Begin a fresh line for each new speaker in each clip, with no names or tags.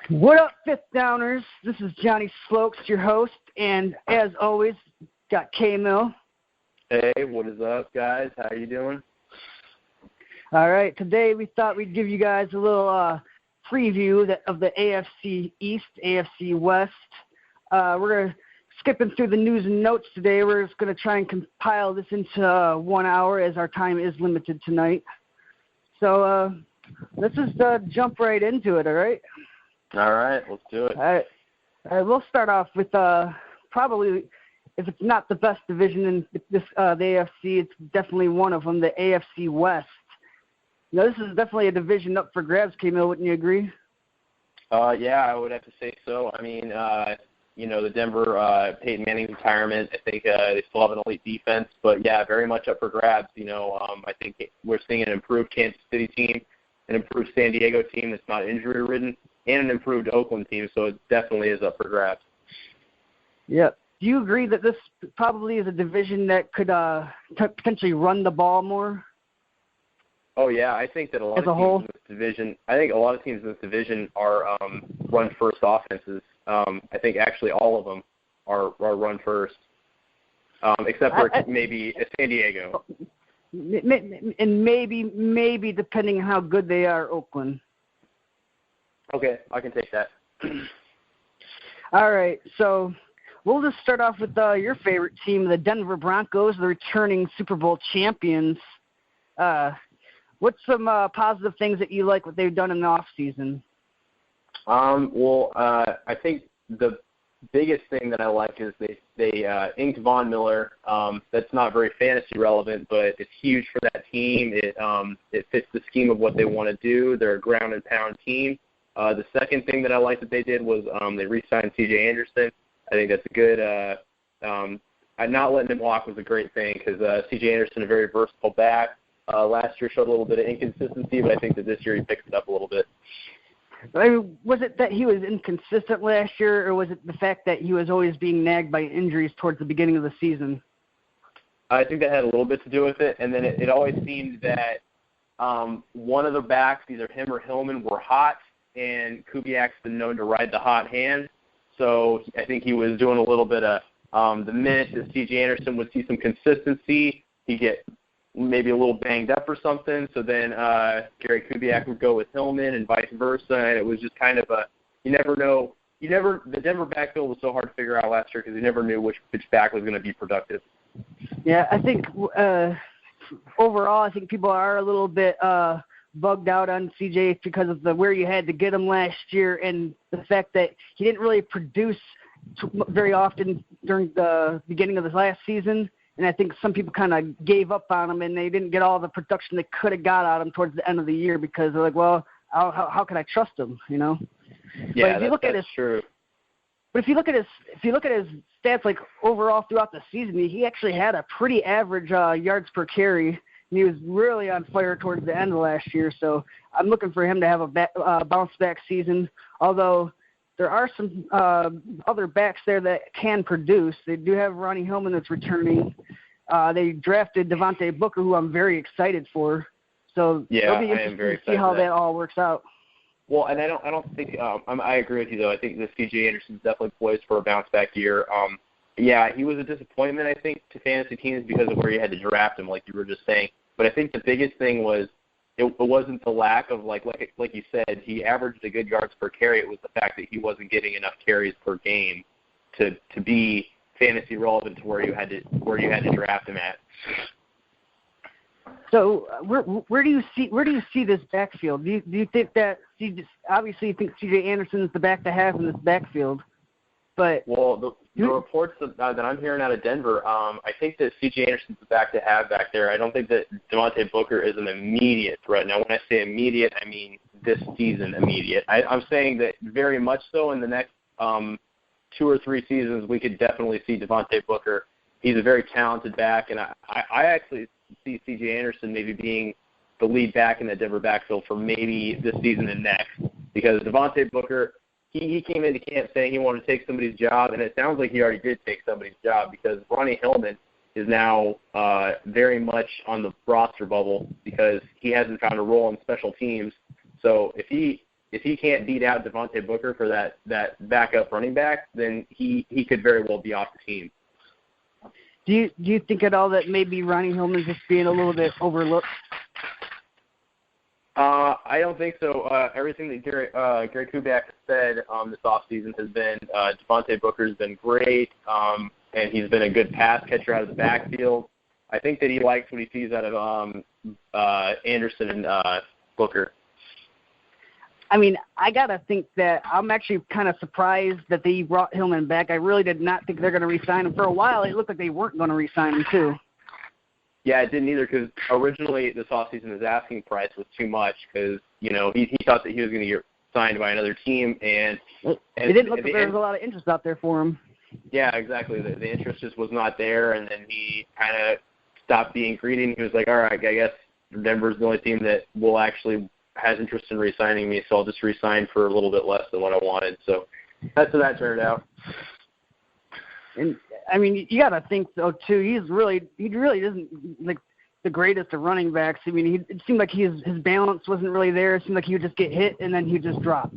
What up, Fifth Downers? This is Johnny Slokes, your host, and as always, got K-Mill.
Hey, what is up, guys? How you doing?
All right, today we thought we'd give you guys a little preview of the AFC East, AFC West. We're skipping through the news and notes today. We're just going to try and compile this into 1 hour as our time is limited tonight. So let's just jump right into it, all right?
All right, let's do it.
All right, we'll start off with probably, if it's not the best division in this the AFC, it's definitely one of them, the AFC West. You know, this is definitely a division up for grabs, K-Mill, wouldn't you agree?
Yeah, I would have to say so. I mean, the Denver Peyton Manning retirement, I think they still have an elite defense, but yeah, very much up for grabs. I think we're seeing an improved Kansas City team, an improved San Diego team that's not injury-ridden, and an improved Oakland team, so it definitely is up for grabs.
Yeah. Do you agree that this probably is a division that could potentially run the ball more?
Oh yeah, I think that a lot of teams in this division are run-first offenses. I think actually all of them are run-first, except for maybe San Diego.
And maybe depending on how good they are, Oakland.
Okay, I can take that.
All right, so we'll just start off with your favorite team, the Denver Broncos, the returning Super Bowl champions. What's some positive things that you like what they've done in the offseason?
I think the biggest thing that I like is they inked Von Miller. That's not very fantasy relevant, but it's huge for that team. It fits the scheme of what they want to do. They're a ground and pound team. The second thing that I liked that they did was they re-signed C.J. Anderson. I think that's a good not letting him walk was a great thing because C.J. Anderson, a very versatile back. Last year showed a little bit of inconsistency, but I think that this year he picks it up a little bit.
I mean, was it that he was inconsistent last year, or was it the fact that he was always being nagged by injuries towards the beginning of the season?
I think that had a little bit to do with it, and then it always seemed that one of the backs, either him or Hillman, were hot, and Kubiak's been known to ride the hot hand. So I think he was doing a little bit of the minute that C.J. Anderson would see some consistency, he'd get maybe a little banged up or something. So then Gary Kubiak would go with Hillman and vice versa, and it was just kind of you never know. The Denver backfield was so hard to figure out last year because you never knew which back was going to be productive.
Yeah, I think overall, I think people are a little bit bugged out on CJ because of where you had to get him last year and the fact that he didn't really produce very often during the beginning of the last season. And I think some people kind of gave up on him and they didn't get all the production they could have got out of him towards the end of the year because they're like, well, how can I trust him, you know?
Yeah, that's true.
But if you look at his stats, like overall throughout the season, he actually had a pretty average yards per carry. And he was really on fire towards the end of last year, so I'm looking for him to have a bounce-back season, although there are some other backs there that can produce. They do have Ronnie Hillman that's returning. They drafted Devontae Booker, who I'm very excited for. So it'll be interesting to see how that all works out.
Well, and I don't think I agree with you though. I think that C.J. Anderson's definitely poised for a bounce-back year. Yeah, he was a disappointment, I think, to fantasy teams because of where you had to draft him, like you were just saying. But I think the biggest thing was it wasn't the lack of, like you said, he averaged a good yards per carry. It was the fact that he wasn't getting enough carries per game to be fantasy relevant to where you had to draft him at.
So where do you see this backfield? Do you think that obviously you think C.J. Anderson is the back to have in this backfield? But
the reports that I'm hearing out of Denver, I think that C.J. Anderson's the back to have back there. I don't think that Devontae Booker is an immediate threat. Now, when I say immediate, I mean this season immediate. I'm saying that very much so in the next 2 or 3 seasons, we could definitely see Devontae Booker. He's a very talented back, and I actually see C.J. Anderson maybe being the lead back in the Denver backfield for maybe this season and next because Devontae Booker – He came into camp saying he wanted to take somebody's job, and it sounds like he already did take somebody's job because Ronnie Hillman is now very much on the roster bubble because he hasn't found a role in special teams. So if he if he can't beat out Devontae Booker for that backup running back, then he could very well be off the team.
Do you think at all that maybe Ronnie Hillman's just being a little bit overlooked?
I don't think so. Everything that Gary Kubiak has said this offseason has been Devontae Booker's been great, and he's been a good pass catcher out of the backfield. I think that he likes what he sees out of Anderson and Booker.
I mean, I got to think that I'm actually kind of surprised that they brought Hillman back. I really did not think they're going to re-sign him. For a while, it looked like they weren't going to re-sign him, too.
Yeah, it didn't either because originally this offseason his asking price was too much because, you know, he thought that he was going to get signed by another team. And
it didn't look like there was a lot of interest out there for him.
Yeah, exactly. The interest just was not there, and then he kind of stopped being greedy, and he was like, all right, I guess Denver's the only team that will actually has interest in re-signing me, so I'll just re-sign for a little bit less than what I wanted. So that's how that turned out.
And I mean, you got to think though too. He really isn't like the greatest of running backs. I mean, it seemed like his balance wasn't really there. It seemed like he would just get hit and then he'd just drop.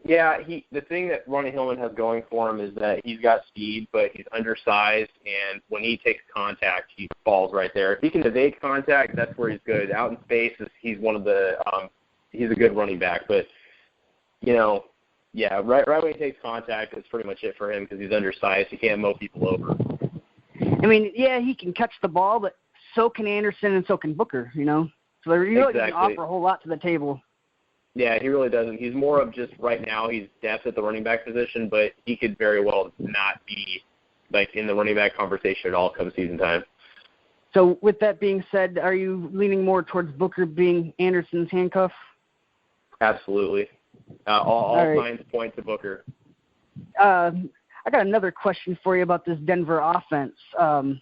Yeah, the thing that Ronnie Hillman has going for him is that he's got speed, but he's undersized, and when he takes contact, he falls right there. If he can evade contact, that's where he's good. Out in space, he's one of the he's a good running back, but you know, yeah, right when he takes contact, that's pretty much it for him because he's undersized. He can't mow people over.
I mean, yeah, he can catch the ball, but so can Anderson and so can Booker. You know, so he really doesn't offer a whole lot to the table.
Yeah, he really doesn't. He's more of just right now he's depth at the running back position, but he could very well not be like in the running back conversation at all come season time.
So with that being said, are you leaning more towards Booker being Anderson's handcuff?
Absolutely. All right. Signs point to Booker.
I got another question for you about this Denver offense. Do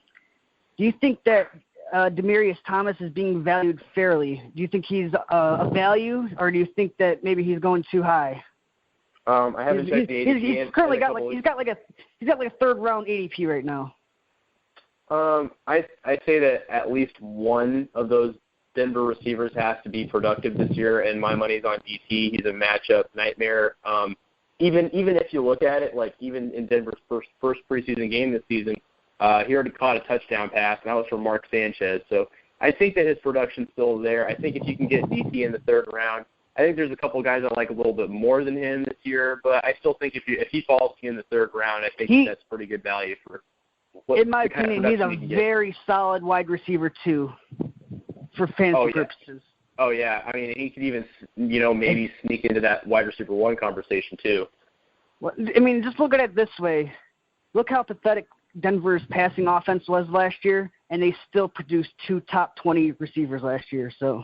you think that Demaryius Thomas is being valued fairly? Do you think he's a value, or do you think that maybe he's going too high?
I haven't checked the ADP.
He's currently got like a third round ADP right now.
I'd say that at least one of those Denver receivers has to be productive this year, and my money's on DT. He's a matchup nightmare. Even if you look at it, like even in Denver's first preseason game this season, he already caught a touchdown pass, and that was from Mark Sanchez. So I think that his production's still there. I think if you can get DT in the third round, I think there's a couple guys I like a little bit more than him this year, but I still think if he falls to you in the third round, I think that's pretty good value for what,
in my opinion, he's a very solid wide receiver too for fantasy purposes.
Oh yeah, I mean he could even maybe sneak into that wide receiver one conversation too.
Well, I mean, just look at it this way: look how pathetic Denver's passing offense was last year, and they still produced 2 top 20 receivers last year. So,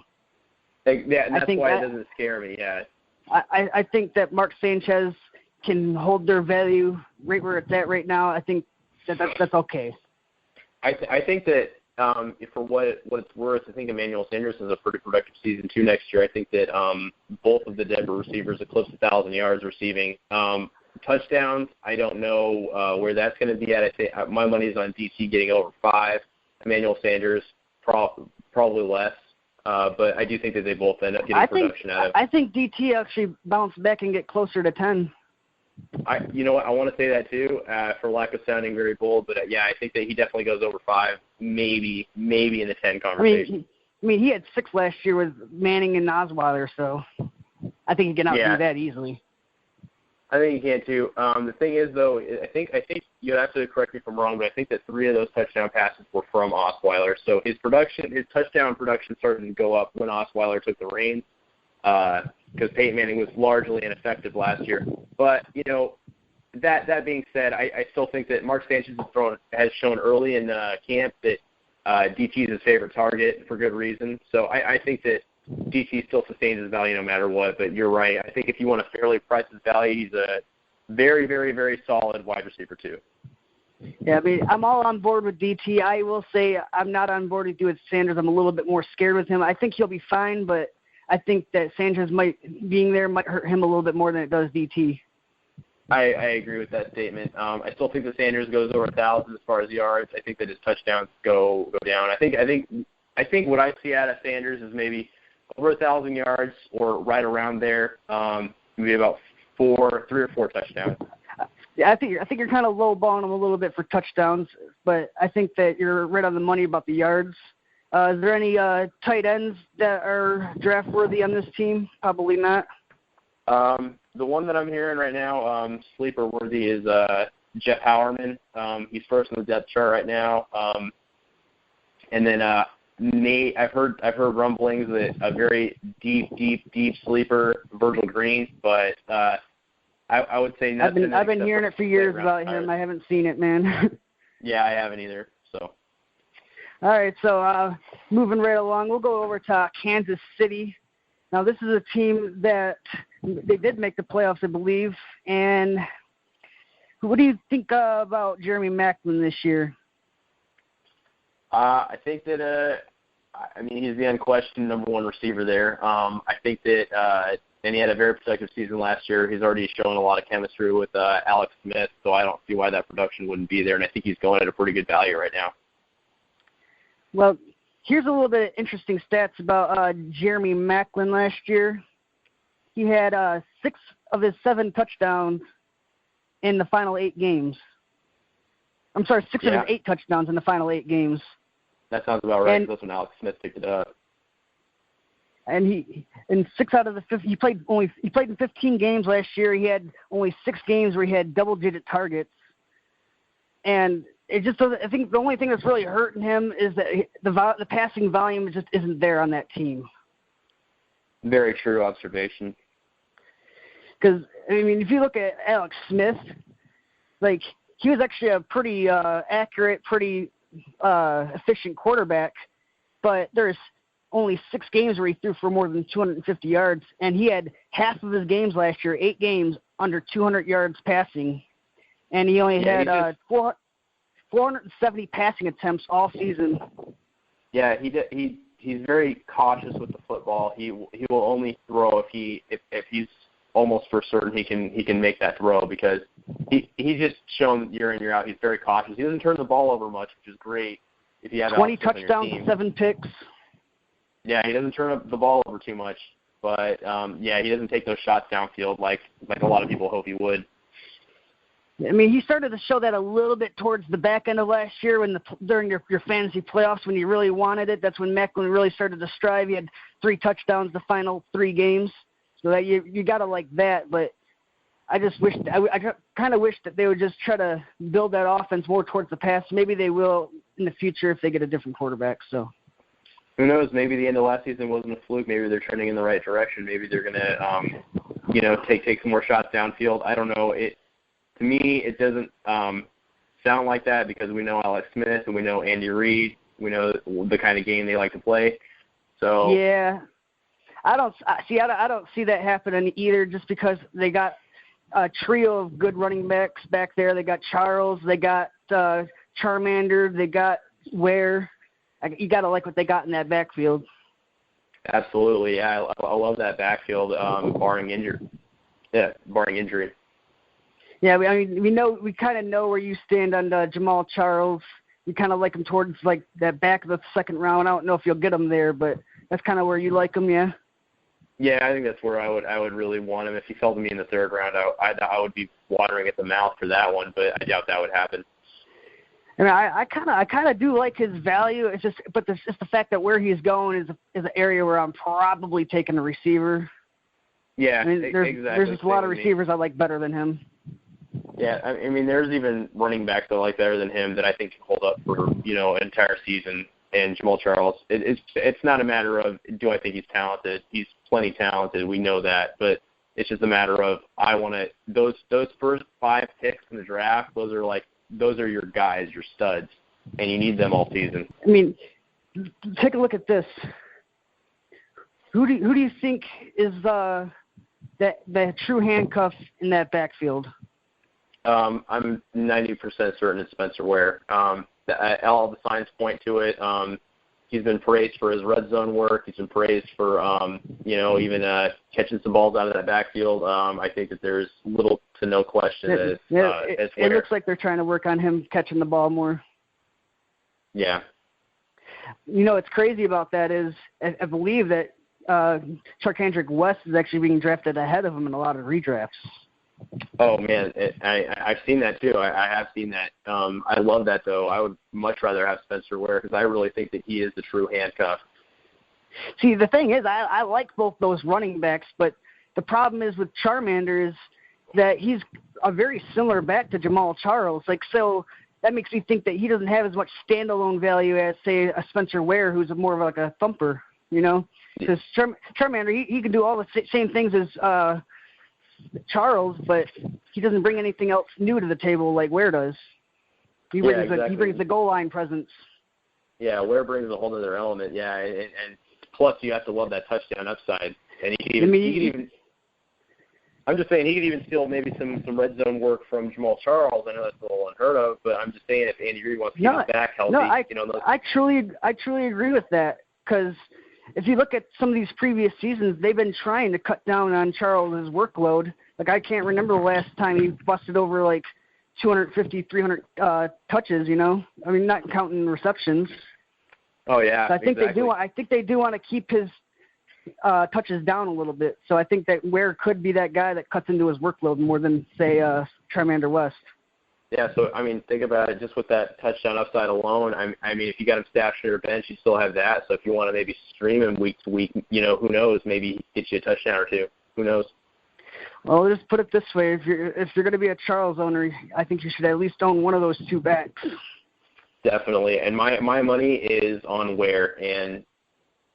yeah, and that's why it doesn't scare me. Yeah,
I think that Mark Sanchez can hold their value right where it's at right now. I think that's okay.
I think that for what it's worth, I think Emmanuel Sanders has a pretty productive season too next year. I think that both of the Denver receivers eclipse 1,000 yards receiving. Touchdowns, I don't know where that's going to be at. I say my money's on DT getting over 5. Emmanuel Sanders probably less, but I do think that they both end up getting production out of.
I think DT actually bounce back and get closer to 10.
You know what? I want to say that too, for lack of sounding very bold, but yeah, I think that he definitely goes over 5, maybe in the 10 conversation.
I mean, he had 6 last year with Manning and Osweiler, so I think he can outdo that easily.
I think he can too. The thing is, though, I think you have to correct me if I'm wrong, but I think that 3 of those touchdown passes were from Osweiler. So his touchdown production started to go up when Osweiler took the reins, because Peyton Manning was largely ineffective last year. But that being said, I still think that Mark Sanchez has shown early in camp that DT is his favorite target for good reason. So I think that DT still sustains his value no matter what, but you're right. I think if you want to fairly price his value, he's a very, very, very solid wide receiver too.
Yeah, I mean, I'm all on board with DT. I will say I'm not on board with Sanders. I'm a little bit more scared with him. I think he'll be fine, but I think that Sanchez being there might hurt him a little bit more than it does DT.
I agree with that statement. I still think that Sanders goes over 1,000 as far as yards. I think that his touchdowns go down. I think what I see out of Sanders is maybe over 1,000 yards or right around there. Maybe about 3 or 4 touchdowns.
Yeah, I think you're kind of lowballing him a little bit for touchdowns, but I think that you're right on the money about the yards. Is there any tight ends that are draft worthy on this team? Probably not.
The one that I'm hearing right now, sleeper worthy, is Jeff Howerman. He's first on the depth chart right now. And then I've heard rumblings that a very deep sleeper, Virgil Green, but I would say nothing.
I've been hearing it for years about him. I haven't seen it, man.
Yeah, I haven't either. So.
All right, so moving right along, we'll go over to Kansas City. Now, this is a team that they did make the playoffs, I believe. And what do you think about Jeremy Maclin this year?
I think that he's the unquestioned number one receiver there. I think that and he had a very productive season last year. He's already shown a lot of chemistry with Alex Smith, so I don't see why that production wouldn't be there. And I think he's going at a pretty good value right now.
Well, here's a little bit of interesting stats about Jeremy Maclin last year. He had 6 of his 7 touchdowns in the final 8 games. I'm sorry, 6 of his 8 touchdowns in the final 8 games.
That sounds about right. That's when Alex Smith picked it up.
And he 6 out of the 50, he played in 15 games last year. He had only 6 games where he had double-digit targets. And it just doesn't. I think the only thing that's really hurting him is that the passing volume just isn't there on that team.
Very true observation.
Because if you look at Alex Smith, like he was actually a pretty accurate, pretty efficient quarterback, but there's only 6 games where he threw for more than 250 yards, and he had half of his games last year, 8 games under 200 yards passing, and he only had 470 passing attempts all season.
Yeah, he's very cautious with the football. He will only throw if he's almost for certain he can make that throw, because he's just shown year in year out he's very cautious. He doesn't turn the ball over much, which is great if you have
20 touchdowns, 7 picks.
Yeah, he doesn't turn the ball over too much, but he doesn't take those shots downfield like a lot of people hope he would.
He started to show that a little bit towards the back end of last year during your fantasy playoffs when you really wanted it. That's when Maclin really started to strive. He had 3 touchdowns the final 3 games, so that you got to like that. But I just wish I kind of wish that they would just try to build that offense more towards the pass. Maybe they will in the future if they get a different quarterback. So.
Who knows? Maybe the end of last season wasn't a fluke. Maybe they're trending in the right direction. Maybe they're going to, take some more shots downfield. I don't know. To me, it doesn't sound like that, because we know Alex Smith and we know Andy Reid. We know the kind of game they like to play. So
yeah, I don't see that happening either. Just because they got a trio of good running backs back there. They got Charles. They got Charmander. They got Ware. You got to like what they got in that backfield.
Absolutely, yeah. I love that backfield, barring injury. Yeah, barring injury.
Yeah, we kind of know where you stand on Jamal Charles. You kind of like him towards like that back of the second round. I don't know if you'll get him there, but that's kind of where you like him, yeah. Yeah,
I think that's where I would really want him. If he fell to me in the 3rd round, I would be watering at the mouth for that one, but I doubt that would happen.
I kind of do like his value. It's just the fact that where he's going is an area where I'm probably taking a receiver.
Yeah, exactly.
There's just a lot of receivers I like better than him.
Yeah, there's even running backs that I like better than him that I think can hold up for an entire season. And Jamal Charles, it's not a matter of do I think he's talented. He's plenty talented. We know that, but it's just a matter of I want to those first 5 picks in the draft. Those are your guys, your studs, and you need them all season.
Take a look at this. Who do you think is the true handcuff in that backfield?
I'm 90% certain it's Spencer Ware. All the signs point to it. He's been praised for his red zone work. He's been praised for, even catching some balls out of that backfield. I think that there's little to no question as
it looks like they're trying to work on him catching the ball more.
Yeah.
What's crazy about that is I believe that Charkandrick West is actually being drafted ahead of him in a lot of redrafts.
Oh, man, I've seen that, too. I have seen that. I love that, though. I would much rather have Spencer Ware because I really think that he is the true handcuff.
See, the thing is, I like both those running backs, but the problem is with Charmander is that he's a very similar back to Jamal Charles. Like, so that makes me think that he doesn't have as much standalone value as, say, a Spencer Ware, who's more of like a thumper, you know? Because Charmander, he can do all the same things as Charles, but he doesn't bring anything else new to the table like Ware does. He brings the goal line presence. Yeah,
Ware brings a whole other element. Yeah, and plus you have to love that touchdown upside. And he could even I'm just saying he could even steal maybe some red zone work from Jamal Charles. I know that's a little unheard of, but I'm just saying if Andy Reid wants to get his back healthy,
I truly agree with that because if you look at some of these previous seasons, they've been trying to cut down on Charles' workload. Like, I can't remember the last time he busted over, like, 250, 300 touches, you know? I mean, not counting receptions.
Oh, yeah,
so I think
exactly.
they do want to keep his touches down a little bit. So I think that Ware could be that guy that cuts into his workload more than, say, Charmander West.
Yeah, so, I mean, think about it. Just with that touchdown upside alone, I mean, if you got him stashed on your bench, you still have that. So if you want to maybe stream him week to week, you know, who knows? Maybe he gets you a touchdown or two. Who knows?
Well, just put it this way. If you're going to be a Charles owner, I think you should at least own one of those two backs.
Definitely. And my money is on Ware. And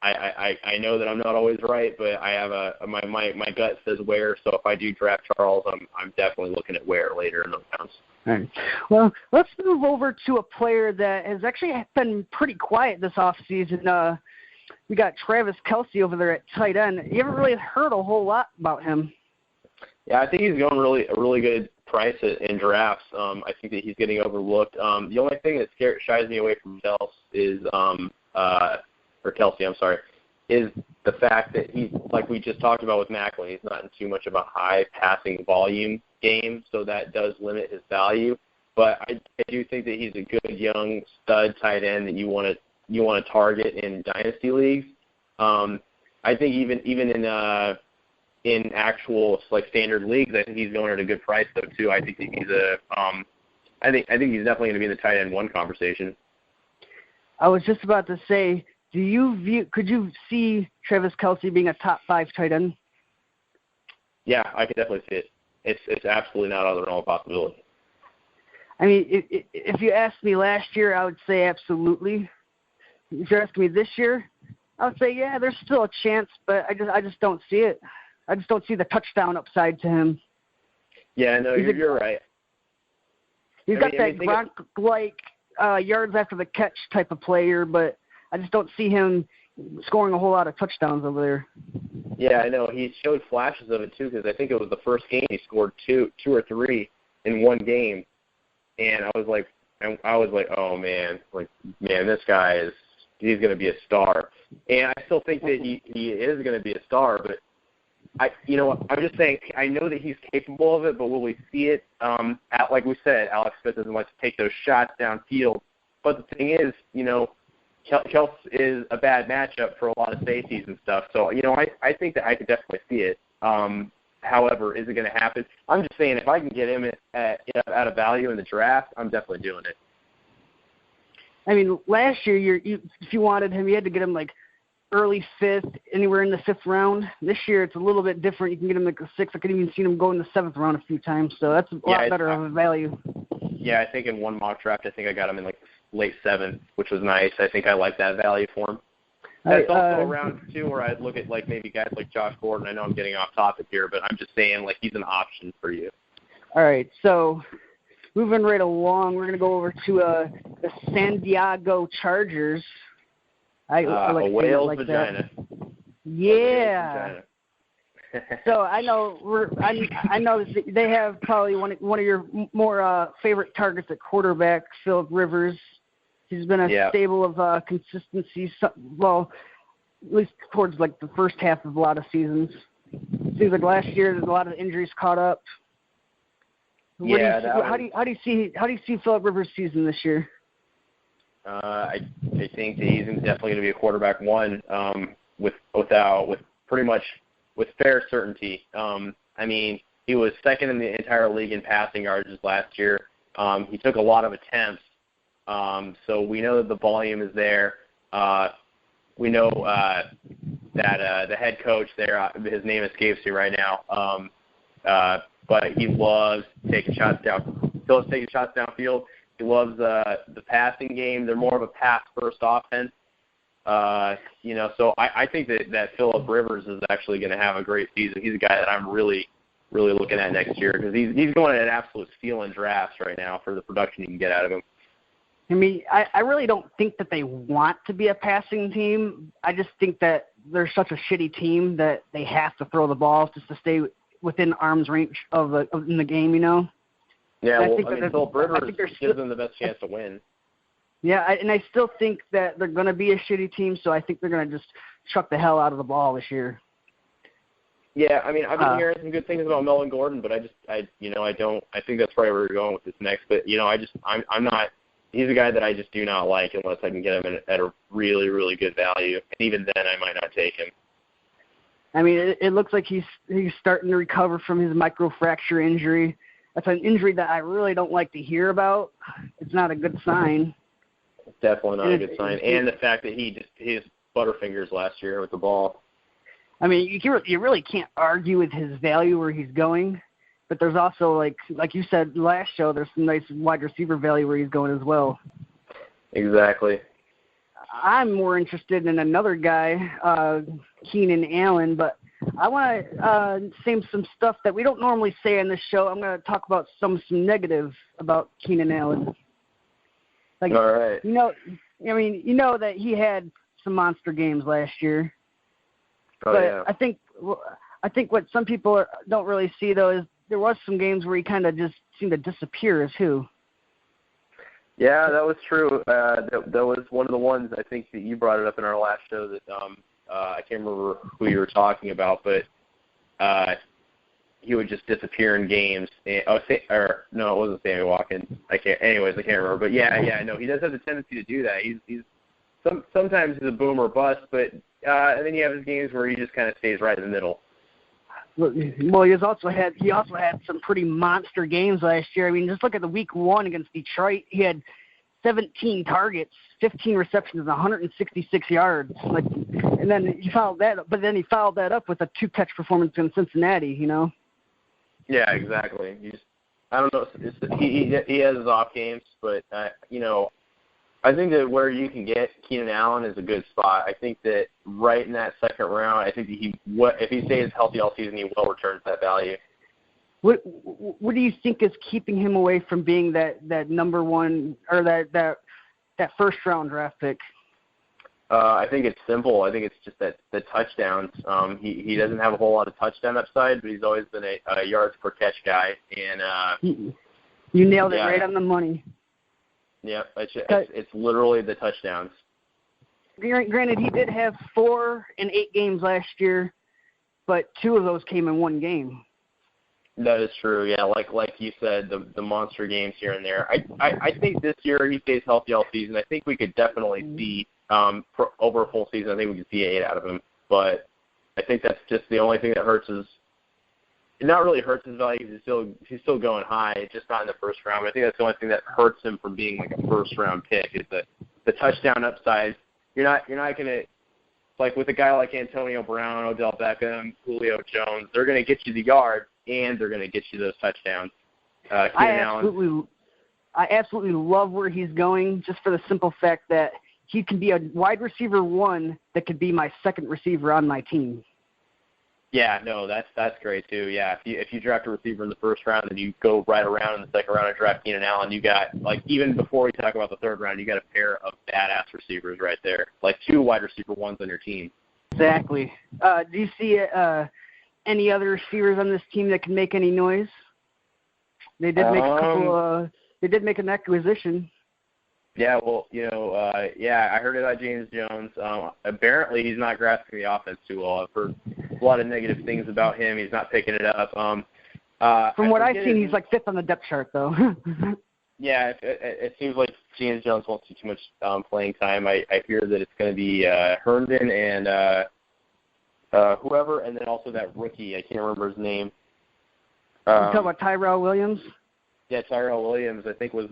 I know that I'm not always right, but I have my gut says Ware. So if I do draft Charles, I'm definitely looking at Ware later in those rounds.
All right. Well, let's move over to a player that has actually been pretty quiet this offseason. We got Travis Kelce over there at tight end. You haven't really heard a whole lot about him.
Yeah, I think he's going a really good price in drafts. I think that he's getting overlooked. The only thing that shies me away from Kelce is the fact that he's, like we just talked about with Macklin, he's not in too much of a high passing volume game, so that does limit his value. But I do think that he's a good young stud tight end that you want to target in dynasty leagues. I think even in actual like standard leagues, I think he's going at a good price though too. I think that he's I think he's definitely going to be in the tight end one conversation.
I was just about to say, could you see Travis Kelce being a top 5 tight end?
Yeah, I could definitely see it. It's absolutely not out of the realm of possibility.
I mean, if you asked me last year, I would say absolutely. If you're asking me this year, I would say, yeah, there's still a chance, but I just don't see it. I just don't see the touchdown upside to him.
Yeah, no, you're right.
He's got that Gronk-like yards after the catch type of player, but I just don't see him scoring a whole lot of touchdowns over there.
Yeah, I know. He showed flashes of it, too, because I think it was the first game he scored two or three in one game. And I was like, oh, man, this guy he's going to be a star. And I still think that he is going to be a star, but I'm just saying, I know that he's capable of it, but will we see it? Like we said, Alex Smith doesn't like to take those shots downfield. But the thing is, Kelce is a bad matchup for a lot of safeties and stuff. So, I think that I could definitely see it. However, is it going to happen? I'm just saying, if I can get him at a value in the draft, I'm definitely doing it.
I mean, last year, if you wanted him, you had to get him like early 5th, anywhere in the 5th round. This year, it's a little bit different. You can get him like a 6th. I could even see him go in the 7th round a few times. So that's a lot better of a value.
Yeah, I think in one mock draft, I think I got him in like late 7th, which was nice. I think I like that value for him. That's also a round 2 where I'd look at like maybe guys like Josh Gordon. I know I'm getting off topic here, but I'm just saying like he's an option for you.
All right, so moving right along, we're going to go over to the San Diego Chargers. I like
a whale's
like
vagina.
That. Yeah. So I know I know they have probably one of your more favorite targets at quarterback, Philip Rivers. He's been a stable of consistency. Well, at least towards like the first half of a lot of seasons. Seems like last year there's a lot of injuries caught up. How do you see Philip Rivers' season this year?
I think that he's definitely going to be a quarterback one. with pretty much with fair certainty. I mean, he was second in the entire league in passing yards last year. He took a lot of attempts, so we know that the volume is there. We know that the head coach there, his name escapes me right now, but he loves taking shots downfield. He loves the passing game. They're more of a pass-first offense. So I think that Phillip Rivers is actually going to have a great season. He's a guy that I'm really looking at next year because he's going at an absolute steal in drafts right now for the production you can get out of him.
I mean, I really don't think that they want to be a passing team. I just think that they're such a shitty team that they have to throw the ball just to stay within arm's reach in the game, you know?
Yeah, Phillip Rivers gives them the best chance to win.
Yeah, and I still think that they're going to be a shitty team, so I think they're going to just chuck the hell out of the ball this year.
Yeah, I mean, I've been hearing some good things about Melvin Gordon, but I think that's probably where we're going with this next. But, I'm not. He's a guy that I just do not like unless I can get him at a really, really good value. And even then, I might not take him.
I mean, it looks like he's starting to recover from his microfracture injury. That's an injury that I really don't like to hear about. It's not a good sign.
It's definitely not a good sign. And the fact that his butterfingers last year with the ball.
I mean, you really can't argue with his value where he's going. But there's also, like you said last show, there's some nice wide receiver value where he's going as well.
Exactly.
I'm more interested in another guy, Keenan Allen, but I want to say some stuff that we don't normally say on this show. I'm going to talk about some negative about Keenan Allen.
All right.
You know that he had some monster games last year.
Oh,
but
yeah.
I think what some people don't really see, though, is there was some games where he kind of just seemed to disappear as who.
Yeah, that was true. That was one of the ones I think that you brought it up in our last show that I can't remember who you were talking about, but he would just disappear in games. No, it wasn't Sammy Watkins. I can't remember. But no, he does have the tendency to do that. He's sometimes he's a boom or bust, but and then you have his games where he just kind of stays right in the middle.
Well, he also had some pretty monster games last year. I mean, just look at the week 1 against Detroit. He had 17 targets, 15 receptions, 166 yards. And then he followed that up with a 2-catch performance in Cincinnati. You know.
Yeah, exactly. I don't know. He has his off games, but I think that where you can get Keenan Allen is a good spot. I think that right in that second round, I think that if he stays healthy all season, he will return to that value.
What do you think is keeping him away from being that number one or that first round draft pick?
I think it's simple. I think it's just that the touchdowns. He doesn't have a whole lot of touchdown upside, but he's always been a yards per catch guy. And
you nailed it right on the money.
Yeah, it's literally the touchdowns.
Granted, he did have 4 in 8 games last year, but 2 of those came in 1 game.
That is true. Yeah, like you said, the monster games here and there. I think this year he stays healthy all season. I think we could definitely see over a full season. I think we could see 8 out of him. But I think that's just the only thing that hurts his. It not really hurts his value. He's still going high, just not in the first round. But I think that's the only thing that hurts him from being like a first round pick is the touchdown upside. You're not gonna like with a guy like Antonio Brown, Odell Beckham, Julio Jones. They're gonna get you the yards and they're gonna get you those touchdowns.
I absolutely love where he's going, just for the simple fact that he can be a wide receiver 1 that could be my second receiver on my team.
Yeah, no, that's great too. Yeah, if you draft a receiver in the first round and you go right around in the second round and draft Keenan Allen, you got even before we talk about the third round, you got a pair of badass receivers right there, 2 wide receiver 1s on your team.
Exactly. Do you see any other receivers on this team that can make any noise? They did make a couple. They did make an acquisition.
Yeah, well, I heard about James Jones. Apparently, he's not grasping the offense too well. I've heard a lot of negative things about him. He's not picking it up.
From what I've seen, he's 5th on the depth chart, though.
Yeah, it seems like James Jones won't see too much playing time. I fear that it's going to be Herndon and whoever, and then also that rookie. I can't remember his name.
You talking about Tyrell Williams?
Yeah, Tyrell Williams, I think, was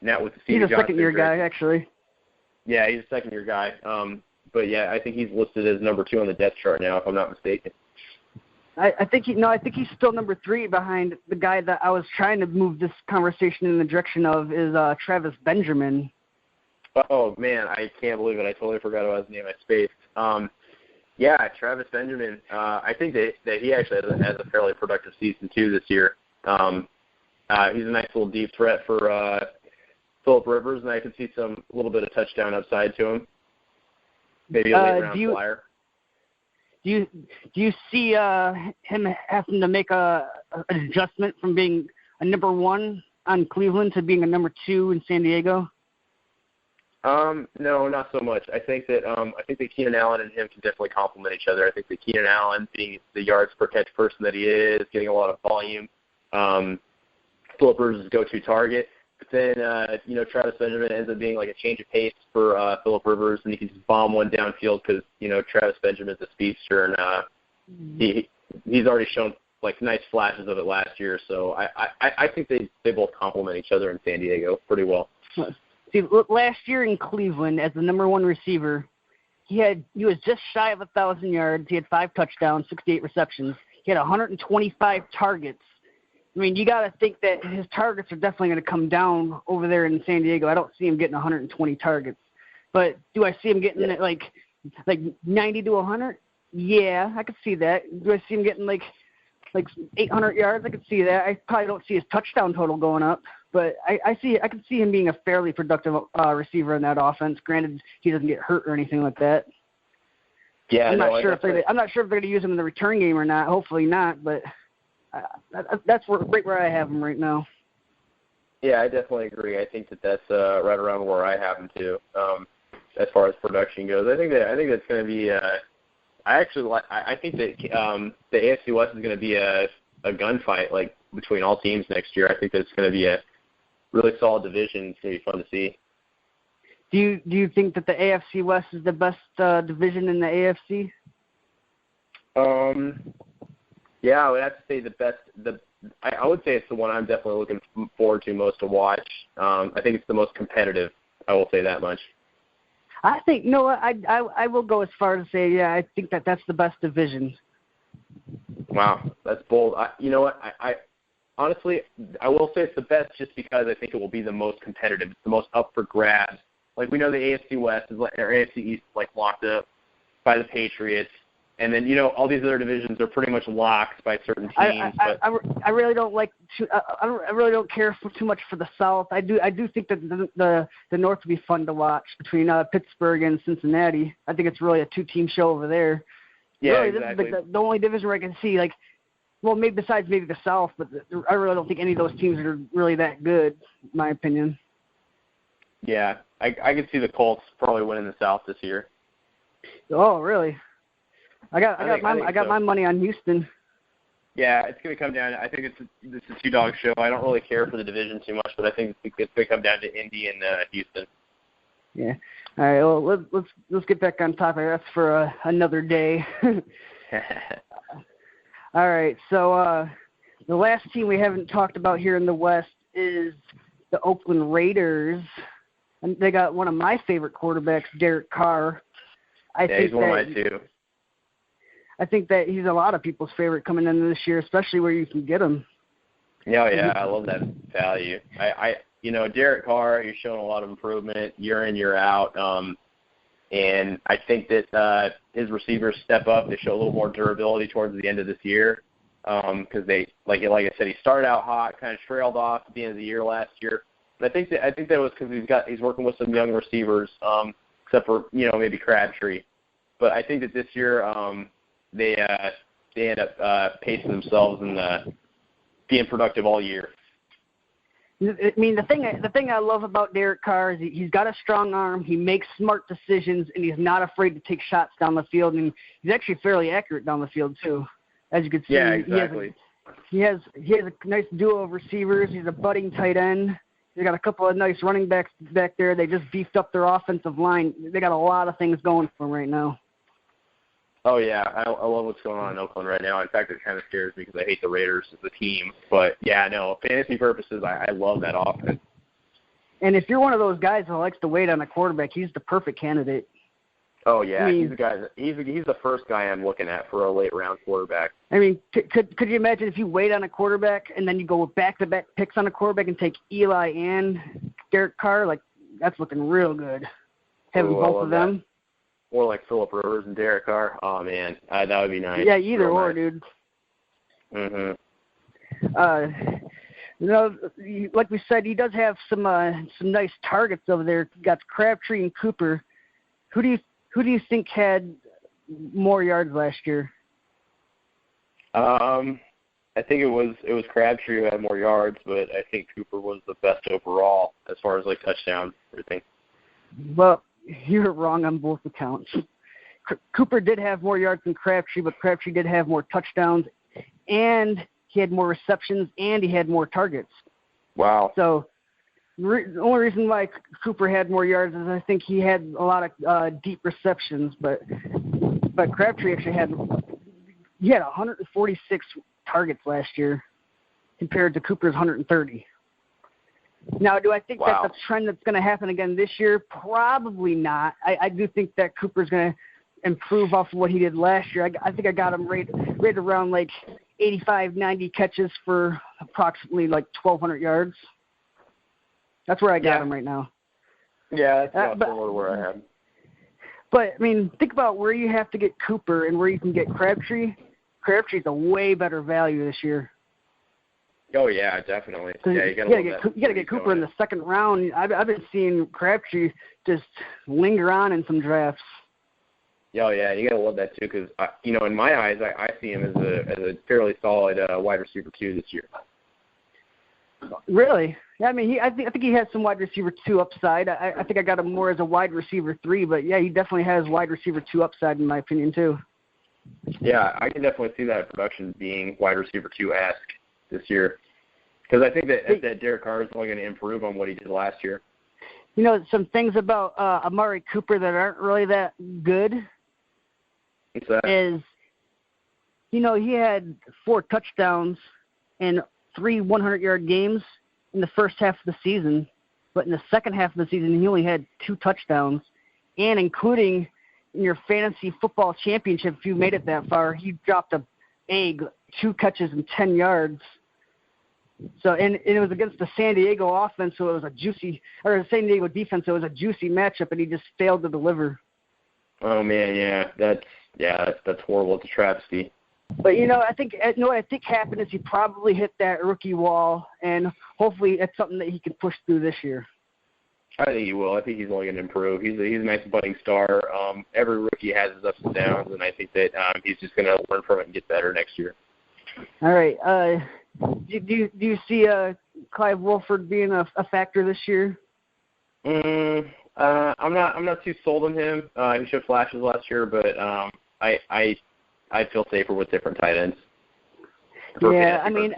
now with the Stevie
He's a
Johnson
second-year
injury.
guy, actually.
Yeah, he's a second-year guy. But, yeah, I think he's listed as number 2 on the depth chart now, if I'm not mistaken.
I think he's still number 3 behind the guy that I was trying to move this conversation in the direction of is Travis Benjamin.
Oh, man, I can't believe it. I totally forgot about his name. I spaced. Yeah, Travis Benjamin, I think that he actually has a fairly productive season, too, this year. He's a nice little deep threat for Phillip Rivers, and I can see a little bit of touchdown upside to him. Maybe a late-round flyer.
Do you see him having to make an adjustment from being a number 1 on Cleveland to being a number 2 in San Diego?
No, not so much. I think that Keenan Allen and him can definitely complement each other. I think that Keenan Allen, being the yards per catch person that he is, getting a lot of volume, Phillip Rivers' go-to target. But then, Travis Benjamin ends up being like a change of pace for Phillip Rivers, and he can just bomb one downfield because, Travis Benjamin's a speedster, and he's already shown like nice flashes of it last year. So I think they both complement each other in San Diego pretty well.
See, last year in Cleveland as the number 1 receiver, he was just shy of 1,000 yards. He had 5 touchdowns, 68 receptions. He had 125 targets. I mean, you got to think that his targets are definitely going to come down over there in San Diego. I don't see him getting 120 targets. But do I see him getting like 90 to 100? Yeah, I could see that. Do I see him getting like 800 yards? I could see that. I probably don't see his touchdown total going up. But I can see him being a fairly productive receiver in that offense. Granted, he doesn't get hurt or anything like that.
Yeah,
I'm not sure if they're going to use him in the return game or not. Hopefully not. But that's right where I have him right now.
Yeah, I definitely agree. I think that's right around where I have him too. As far as production goes, I think that's going to be. I think that the AFC West is going to be a gunfight like between all teams next year. I think that's going to be a really solid division. It's going to be fun to see.
Do you think that the AFC West is the best division in the AFC?
Yeah, I would have to say the best. I would say it's the one I'm definitely looking forward to most to watch. I think it's the most competitive. I will say that much.
I think I will go as far as to say I think that's the best division.
Wow, that's bold. You know what? I honestly, I will say it's the best just because I think it will be the most competitive. It's the most up for grabs. Like, we know the AFC West or AFC East is like locked up by the Patriots, and then all these other divisions are pretty much locked by certain teams.
I really don't like. I really don't care too much for the South. I do think that the North would be fun to watch between Pittsburgh and Cincinnati. I think it's really a 2-team show over there.
Yeah,
really,
exactly.
This is the only division where I can see maybe besides maybe the South, but I really don't think any of those teams are really that good, in my opinion.
Yeah, I could see the Colts probably winning the South this year.
Oh, really? I got my money on Houston.
Yeah, it's going to come down. I think it's a 2-dog show. I don't really care for the division too much, but I think it's going to come down to Indy and Houston.
Yeah. All right. Well, let's get back on topic. That's for another day. All right. So the last team we haven't talked about here in the West is the Oakland Raiders, and they got one of my favorite quarterbacks, Derek Carr.
He's one of mine too.
I think that he's a lot of people's favorite coming into this year, especially where you can get him.
Yeah, I love that value. Derek Carr, he's showing a lot of improvement year in, year out. And I think that his receivers step up. They show a little more durability towards the end of this year because they, like I said, he started out hot, kind of trailed off at the end of the year last year. But I think that was because he's working with some young receivers, except for maybe Crabtree. But I think that this year they end up pacing themselves and being productive all year.
I mean, the thing I love about Derek Carr is he's got a strong arm. He makes smart decisions, and he's not afraid to take shots down the field. And he's actually fairly accurate down the field too, as you can see.
Yeah, exactly.
He has a nice duo of receivers. He's a budding tight end. They got a couple of nice running backs back there. They just beefed up their offensive line. They got a lot of things going for them right now.
Oh, yeah. I love what's going on in Oakland right now. In fact, it kind of scares me because I hate the Raiders as a team. But, yeah, no, fantasy purposes, I love that offense.
And if you're one of those guys who likes to wait on a quarterback, he's the perfect candidate.
Oh, yeah.
I mean,
he's the guy. He's the first guy I'm looking at for a late-round quarterback.
I mean, could you imagine if you wait on a quarterback and then you go back-to-back picks on a quarterback and take Eli and Derek Carr? Like, that's looking real good, having both of them.
That. Or like Phillip Rivers and Derek Carr. Oh, man, that would be nice.
Yeah, either
real
or,
nice.
dude.
Mm-hmm.
Like we said, he does have some nice targets over there. Got Crabtree and Cooper. Who do you think had more yards last year?
I think it was Crabtree who had more yards, but I think Cooper was the best overall as far as like touchdowns and everything.
Well, you're wrong on both accounts. Cooper did have more yards than Crabtree, but Crabtree did have more touchdowns, and he had more receptions, and he had more targets.
Wow.
So the only reason why Cooper had more yards is I think he had a lot of deep receptions, but Crabtree actually had 146 targets last year compared to Cooper's 130. Now, do I think that's a trend that's going to happen again this year? Probably not. I do think that Cooper's going to improve off of what he did last year. I think I got him right around like 85, 90 catches for approximately like 1,200 yards. That's where I got him right now.
Yeah, that's not similar to where I had.
But, I mean, think about where you have to get Cooper and where you can get Crabtree. Crabtree's a way better value this year.
Oh, yeah, definitely. Yeah, you
gotta get Cooper in the second round. I've been seeing Crabtree just linger on in some drafts.
Oh, yeah, you gotta love that too, because in my eyes, I see him as a fairly solid wide receiver 2 this year.
Really? Yeah, I mean, I think he has some wide receiver 2 upside. I think I got him more as a wide receiver 3, but yeah, he definitely has wide receiver 2 upside in my opinion too.
Yeah, I can definitely see that production being wide receiver 2-esque this year, because I think that Derek Carr is only going to improve on what he did last year.
You know, some things about Amari Cooper that aren't really that good is, he had 4 touchdowns and 3 100-yard games in the first half of the season, but in the second half of the season, he only had 2 touchdowns, and including in your fantasy football championship, if you made it that far, he dropped a egg, 2 catches and 10 yards. So, and it was against the San Diego offense, so it was the San Diego defense, so it was a juicy matchup, and he just failed to deliver.
Oh man, that's horrible. It's a travesty.
But I think what I think happened is he probably hit that rookie wall, and hopefully it's something that he can push through this year.
I think he will. I think he's only going to improve. He's a nice budding star. Every rookie has his ups and downs, and I think that he's just going to learn from it and get better next year.
All right. Do you see Clive Wolford being a factor this year?
I'm not too sold on him. He showed flashes last year, but I feel safer with different tight ends.
Yeah, I mean,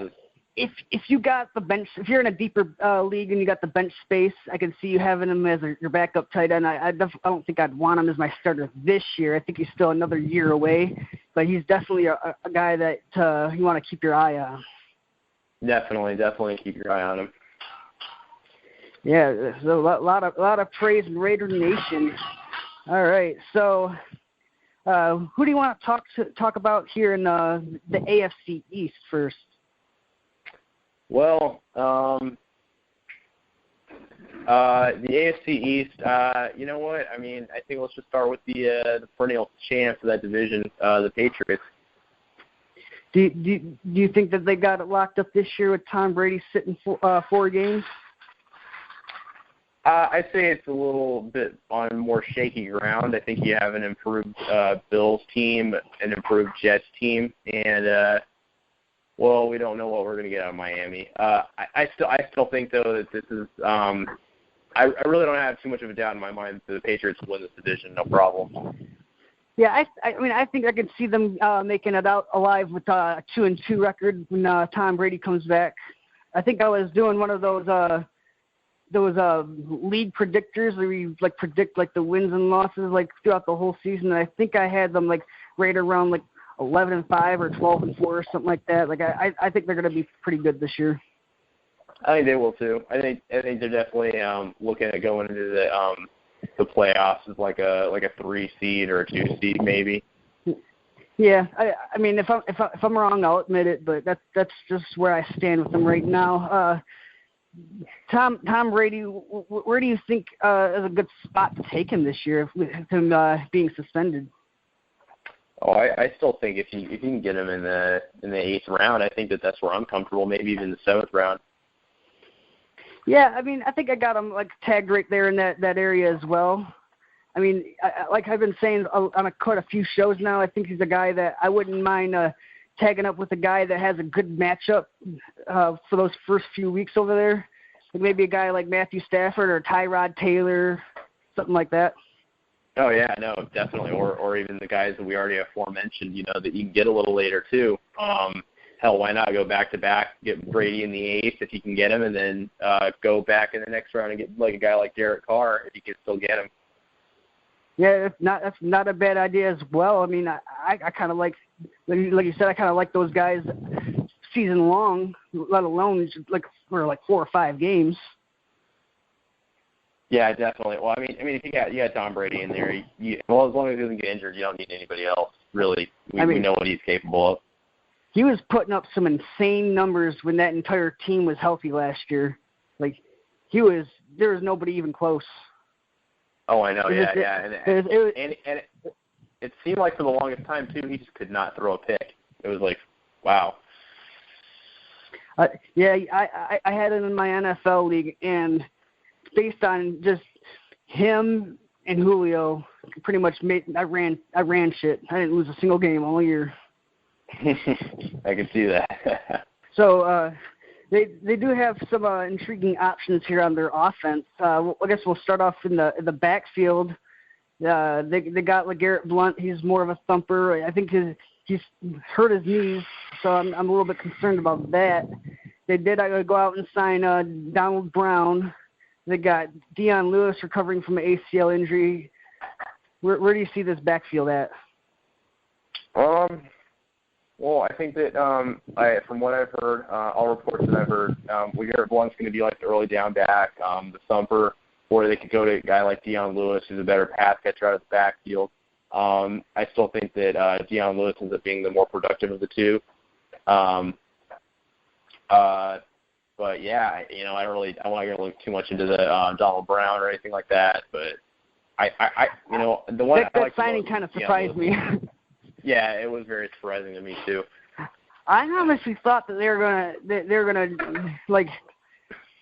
if you got the bench, if you're in a deeper league and you got the bench space, I can see you having him as your backup tight end. I don't think I'd want him as my starter this year. I think he's still another year away, but he's definitely a guy that you want to keep your eye on.
Definitely keep your eye on him.
Yeah, so a lot of praise in Raider Nation. All right, so who do you want to talk about here in the AFC East first?
Well, the AFC East, you know what? I mean, I think let's just start with the perennial champs of that division, the Patriots.
Do you think that they got it locked up this year with Tom Brady sitting 4 games?
I'd say it's a little bit on more shaky ground. I think you have an improved Bills team, an improved Jets team, and we don't know what we're going to get out of Miami. I still think though that this is. I really don't have too much of a doubt in my mind that the Patriots win this division, no problem.
Yeah, I mean, I think I could see them making it out alive with a 2-2 record when Tom Brady comes back. I think I was doing one of those league predictors where you predict the wins and losses throughout the whole season. And I think I had them right around like 11-5 or 12-4 or something like that. Like I think they're going to be pretty good this year.
I think they will too. I think they're definitely looking at going into the playoffs as like a 3 seed or a 2 seed maybe.
Yeah, I mean if I'm wrong, I'll admit it, but that's just where I stand with them right now. Tom Brady, where do you think is a good spot to take him this year with him being suspended?
Oh, I still think if you can get him in the 8th round, I think that's where I'm comfortable. Maybe even the 7th round.
Yeah, I mean, I think I got him like tagged right there in that area as well. I mean, like I've been saying on quite a few shows now, I think he's a guy that I wouldn't mind tagging up with a guy that has a good matchup for those first few weeks over there. Like maybe a guy like Matthew Stafford or Tyrod Taylor, something like that.
Oh yeah, no, definitely, or even the guys that we already aforementioned, that you can get a little later too. Hell, why not go back to back, get Brady in the 8th if you can get him, and then go back in the next round and get like a guy like Derek Carr if you can still get him.
Yeah, that's not a bad idea as well. I mean, I kind of like you said, I kind of like those guys season long, let alone like for like 4 or 5 games. Yeah,
definitely. Well, I mean, if you got Tom Brady in there, as long as he doesn't get injured, you don't need anybody else. Really, we know what he's capable of.
He was putting up some insane numbers when that entire team was healthy last year. Like there was nobody even close.
Oh, I know. And it seemed like for the longest time too, he just could not throw a pick. It was like, wow.
Yeah, I had him in my NFL league, and based on just him and Julio, pretty much I ran shit. I didn't lose a single game all year.
I can see that.
So they do have some intriguing options here on their offense. I guess we'll start off in the backfield. They got LeGarrette Blount. He's more of a thumper. I think he's hurt his knees, so I'm a little bit concerned about that. They did go out and sign Donald Brown. They got Dion Lewis recovering from an ACL injury. Where do you see this backfield at?
Well, I think that from what I've heard, all reports that I've heard, LeGarrette Blount's going to be like the early down back, the thumper, or they could go to a guy like Dion Lewis, who's a better pass catcher out of the backfield. I still think that Dion Lewis ends up being the more productive of the two. But yeah, I don't want to look too much into the Donald Brown or anything like that. But the one
that signing kind of surprised me.
Yeah, it was very surprising to me too.
I honestly thought that they were gonna like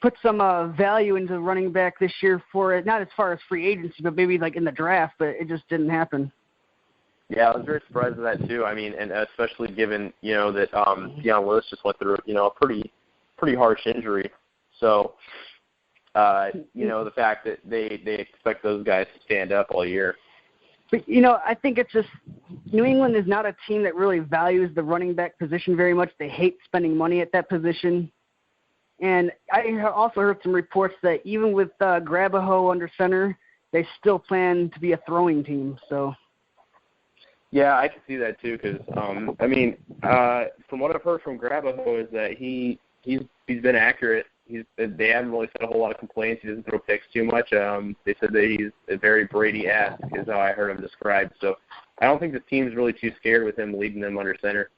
put some value into running back this year for it, not as far as free agency, but maybe like in the draft. But it just didn't happen.
Yeah, I was very surprised at that too. I mean, and especially given that Dion Lewis just went through a pretty harsh injury. So the fact that they expect those guys to stand up all year.
But, I think it's just New England is not a team that really values the running back position very much. They hate spending money at that position. And I also heard some reports that even with Grabaho under center, they still plan to be a throwing team. So.
Yeah, I can see that too because, from what I've heard from Grabaho is that he's been accurate. They haven't really said a whole lot of complaints. He doesn't throw picks too much. They said that he's very Brady-esque is how I heard him described. So I don't think the team's really too scared with him leading them under center.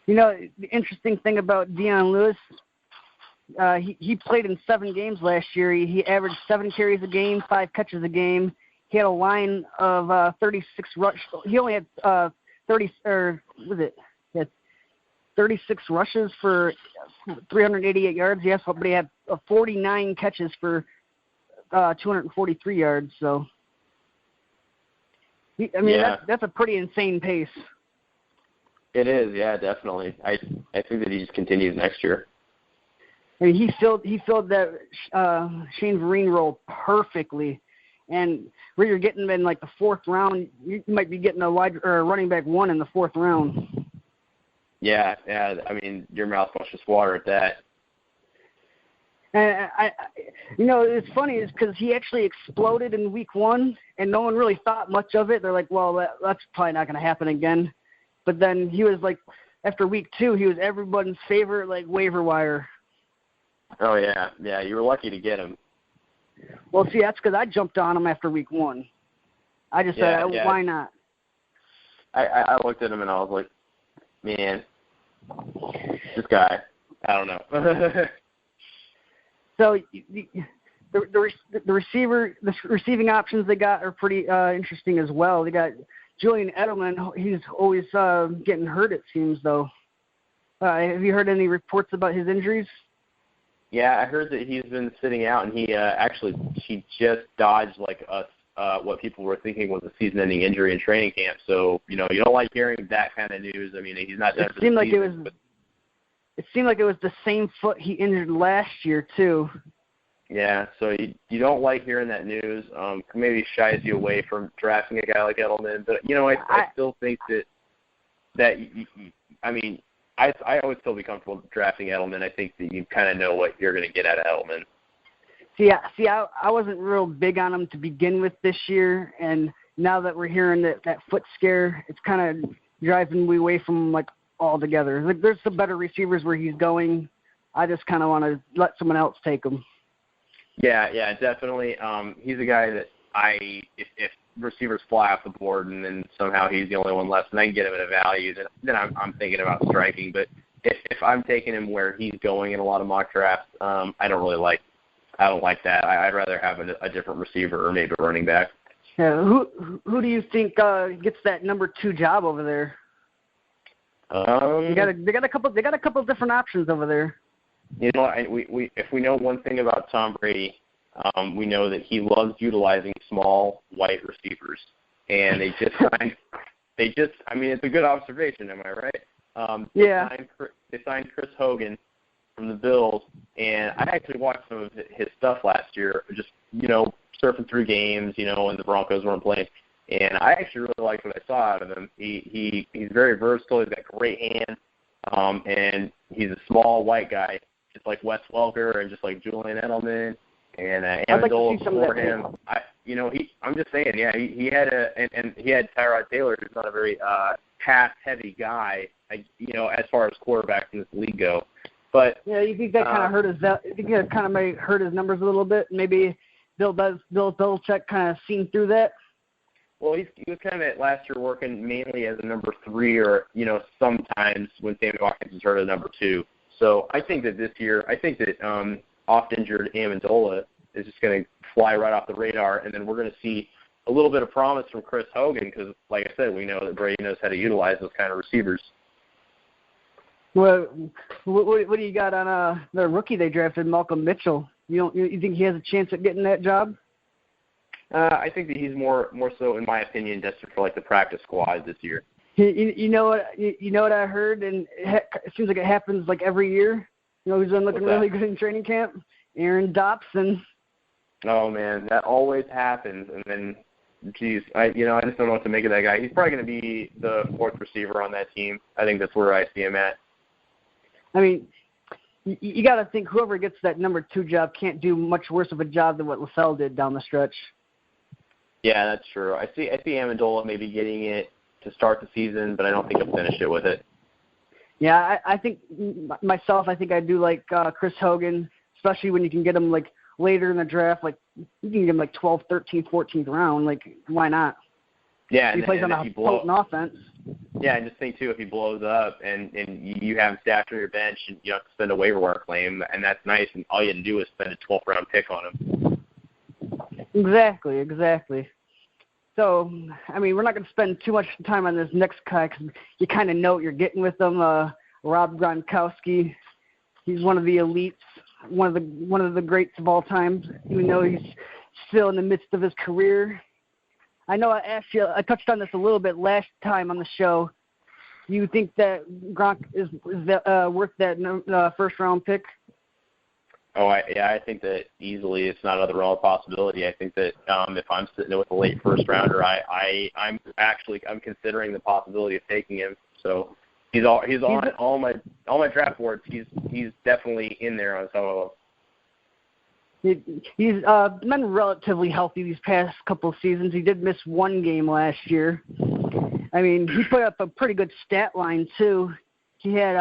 The interesting thing about Dion Lewis, he played in 7 games last year. He averaged 7 carries a game, 5 catches a game. He had a line of 36 rush. He only had 36 rushes for 388 yards, yes, but he had 49 catches for 243 yards. So, that's a pretty insane pace.
It is, yeah, definitely. I think that he just continues next year.
I mean, he filled that Shane Vereen role perfectly. And where you're getting him in like the 4th round, you might be getting a running back 1 in the 4th round.
Yeah. I mean, your mouth must just water at that.
And it's funny is because he actually exploded in week 1, and no one really thought much of it. They're like, well, that's probably not going to happen again. But then he was like, after week 2, he was everyone's favorite, like, waiver wire.
Oh, yeah. Yeah, you were lucky to get him.
Well, see, that's because I jumped on him after week 1. I just said, why not?
I looked at him and I was like, man, this guy, I don't know.
So the receiving options they got are pretty interesting as well. They got Julian Edelman. He's always getting hurt, it seems, though. Have you heard any reports about his injuries?
Yeah, I heard that he's been sitting out, and he just dodged like what people were thinking was a season-ending injury in training camp. So you don't like hearing that kind of news. I mean, he's not done for the season. It seemed like it was the same foot he injured last year too. Yeah, so you don't like hearing that news. Maybe shies you away from drafting a guy like Edelman. But I still think that I always still be comfortable drafting Edelman. I think that you kind of know what you're going to get out of Edelman. See, I wasn't real big on him to begin with this year, and now that we're hearing that foot scare, it's kind of driving me away from him like altogether. Like, there's some better receivers where he's going. I just kind of want to let someone else take him. Yeah, definitely. He's a guy that if receivers fly off the board and then somehow he's the only one left and I can get him at a value, then I'm thinking about striking. But if I'm taking him where he's going in a lot of mock drafts, I don't like that. I'd rather have a different receiver or maybe a running back. Yeah, who do you think gets that number 2 job over there? They got a couple different options over there. If we know one thing about Tom Brady, we know that he loves utilizing small white receivers, and they just it's a good observation, am I right? Yeah. They signed Chris Hogan from the Bills, and I actually watched some of his stuff last year, just surfing through games, when the Broncos weren't playing. And I actually really liked what I saw out of him. He's very versatile. He's got great hands, and he's a small white guy, just like Wes Welker and just like Julian Edelman and Amendola before him. I'm just saying, yeah, he had he had Tyrod Taylor, who's not a very pass-heavy guy, as far as quarterbacks in this league go. But yeah, you think that kind of hurt his? You think that kind of may hurt his numbers a little bit? Maybe Bill Belichick kind of seen through that. Well, he was kind of last year working mainly as a number 3 or, sometimes when Sammy Watkins was hurt, a number 2. So I think that this year, oft-injured Amendola is just going to fly right off the radar, and then we're going to see a little bit of promise from Chris Hogan because, like I said, we know that Brady knows how to utilize those kind of receivers. Well, what do you got on the rookie they drafted, Malcolm Mitchell? You think he has a chance at getting that job? I think that he's more so, in my opinion, destined for like the practice squad this year. You know what I heard, and it seems like it happens like every year. Who's been looking really good in training camp? Aaron Dobson. Oh man, that always happens. And then, geez, I just don't know what to make of that guy. He's probably going to be the 4th receiver on that team. I think that's where I see him at. I mean, you got to think whoever gets that number 2 job can't do much worse of a job than what LaFell did down the stretch. Yeah, that's true. I see Amendola maybe getting it to start the season, but I don't think he'll finish it with it. Yeah, I think I do like Chris Hogan, especially when you can get him like later in the draft. Like you can get him like 12th, 13th, 14th round. Like why not? Yeah, he plays on a potent offense. Yeah, and just think too, if he blows up and you have him stashed on your bench and you have to spend a waiver wire claim, and that's nice, and all you had to do is spend a 12th round pick on him. Exactly. So, we're not going to spend too much time on this next guy because you kind of know what you're getting with him. Rob Gronkowski, he's one of the elites, one of the greats of all time, even though he's still in the midst of his career. I know I touched on this a little bit last time on the show. Do you think that Gronk is worth that first-round pick? Oh, I think that easily it's not another real possibility. I think that if I'm sitting with a late first-rounder, I'm considering the possibility of taking him. So he's on all my draft boards. He's definitely in there on some of them.
He's been relatively healthy these past couple of seasons. He did miss one game last year. I mean, he put up a pretty good stat line too. He had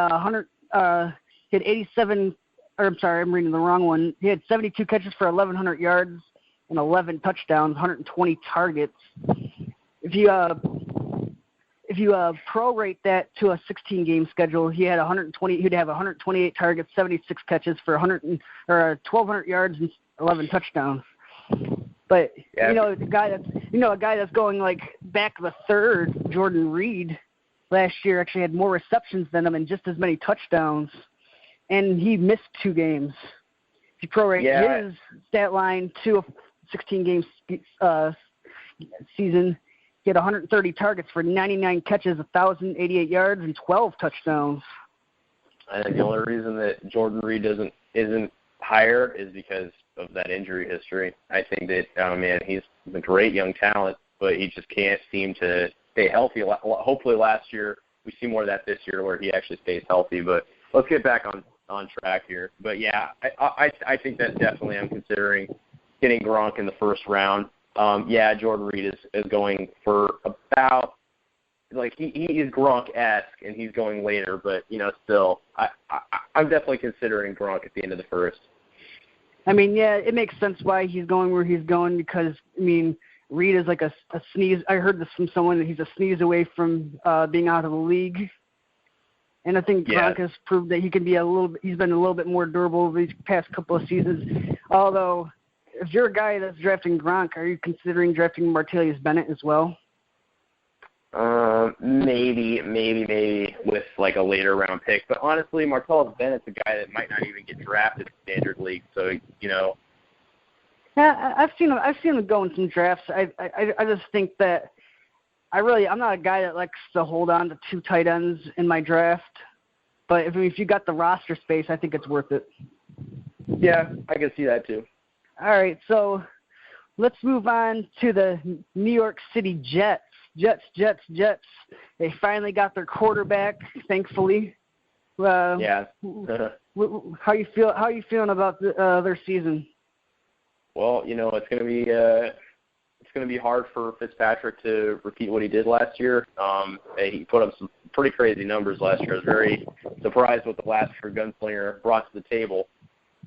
87. Or I'm sorry, I'm reading the wrong one. He had 72 catches for 1,100 yards and 11 touchdowns, 120 targets. If you prorate that to a 16-game schedule, he'd have 128 targets, 76 catches for 1,200 yards and 11 touchdowns. But
yeah.
a guy that's going like back the third, Jordan Reed, last year actually had more receptions than him and just as many touchdowns, and he missed 2 games. If you prorate his stat line to a 16-game season, he had 130 targets for 99 catches, 1,088 yards, and 12 touchdowns.
I think the only reason that Jordan Reed isn't higher is because of that injury history. I think that, he's a great young talent, but he just can't seem to stay healthy. Hopefully last year we see more of that this year where he actually stays healthy. But let's get back on track here. But, yeah, I think that definitely I'm considering getting Gronk in the first round. Jordan Reed is going for about he is Gronk-esque and he's going later, but still I'm definitely considering Gronk at the end of the first.
I mean, yeah, it makes sense why he's going where he's going because Reed is like a sneeze. I heard this from someone that he's a sneeze away from being out of the league, and I think Gronk has proved that he can be he's been a little bit more durable these past couple of seasons. Although, if you're a guy that's drafting Gronk, are you considering drafting Martellus Bennett as well?
Maybe with like a later round pick. But honestly, Martellus Bennett's a guy that might not even get drafted in standard league. So
Yeah, I've seen him go in some drafts. I just think that I'm not a guy that likes to hold on to 2 tight ends in my draft. But if you got the roster space, I think it's worth it.
Yeah, I can see that too.
All right, so let's move on to the New York City Jets. Jets. They finally got their quarterback, thankfully.
Yeah.
How you feeling about their season?
Well, it's going to be hard for Fitzpatrick to repeat what he did last year. He put up some pretty crazy numbers last year. I was very surprised what the last year gunslinger brought to the table,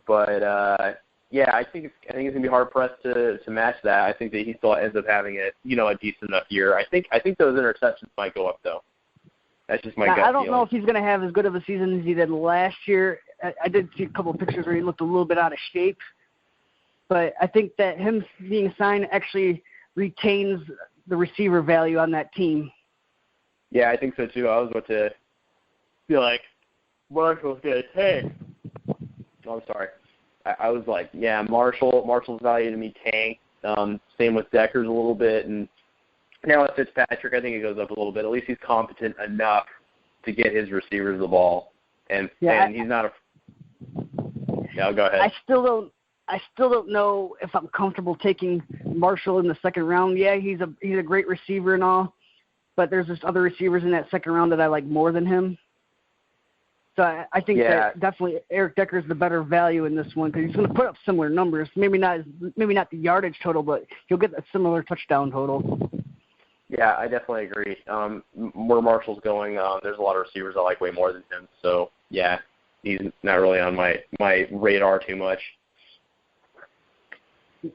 but I think it's going to be hard pressed to match that. I think that he still ends up having a decent enough year. I think those interceptions might go up though. That's just my gut feeling. I don't
know if he's going to have as good of a season as he did last year. I did see a couple of pictures where he looked a little bit out of shape, but I think that him being signed actually retains the receiver value on that team.
Yeah, I think so too. I was about to feel like Marshall's going to tank. Oh, I'm sorry. I was like, yeah, Marshall's value to me tanked. Same with Deckers a little bit, and now with Fitzpatrick, I think it goes up a little bit. At least he's competent enough to get his receivers the ball, and he's not a. Yeah, go ahead.
I still don't know if I'm comfortable taking Marshall in the second round. Yeah, he's a great receiver and all, but there's just other receivers in that second round that I like more than him. So I think that definitely Eric Decker's the better value in this one because he's going to put up similar numbers. Maybe not the yardage total, but he'll get a similar touchdown total.
Yeah, I definitely agree. Where Marshall's going, there's a lot of receivers I like way more than him. So yeah, he's not really on my radar too much.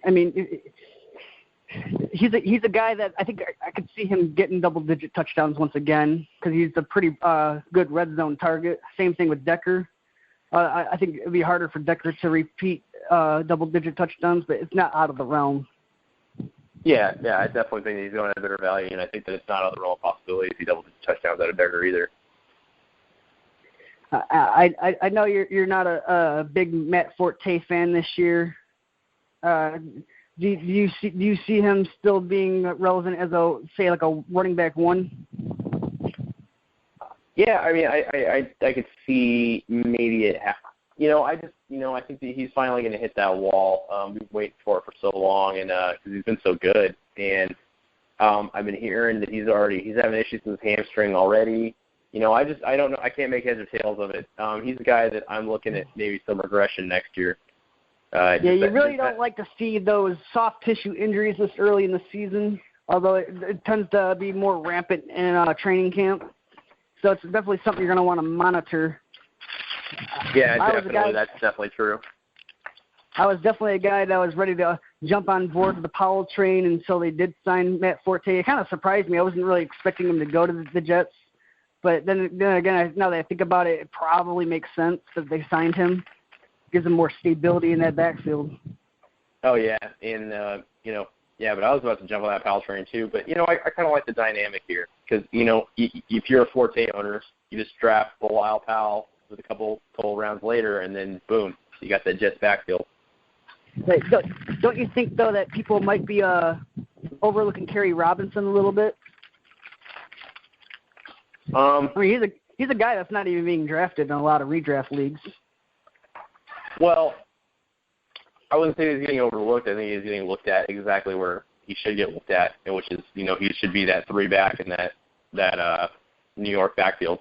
I mean, he's a guy that I think I could see him getting double-digit touchdowns once again because he's a pretty good red zone target. Same thing with Decker. I think it would be harder for Decker to repeat double-digit touchdowns, but it's not out of the realm.
Yeah, I definitely think that he's going at a better value, and I think that it's not out of the realm of possibility to see double-digit touchdowns out of Decker either.
I know you're not a big Matt Forte fan this year. Do you see him still being relevant as a running back one?
Yeah, I mean, I could see maybe it. I think that he's finally going to hit that wall. We've been waiting for it for so long, and because he's been so good, and I've been hearing that he's having issues with his hamstring already. I don't know. I can't make heads or tails of it. He's a guy that I'm looking at maybe some regression next year.
You really don't like to see those soft tissue injuries this early in the season, although it tends to be more rampant in training camp. So it's definitely something you're going to want to monitor.
Yeah, definitely. That's definitely true.
I was definitely a guy that was ready to jump on board the Powell train until they did sign Matt Forte. It kind of surprised me. I wasn't really expecting him to go to the Jets. But then again, now that I think about it, it probably makes sense that they signed him. Gives them more stability in that backfield.
Oh, yeah. And, but I was about to jump on that Powell train too. But, I kind of like the dynamic here because, if you're a Forte owner, you just draft Bilal Powell with a couple rounds later, and then, boom, you got that Jets backfield.
Right. Don't you think, though, that people might be overlooking Kerry Robinson a little bit? He's a guy that's not even being drafted in a lot of redraft leagues.
Well, I wouldn't say he's getting overlooked. I think he's getting looked at exactly where he should get looked at, which is, he should be that 3-back in that New York backfield.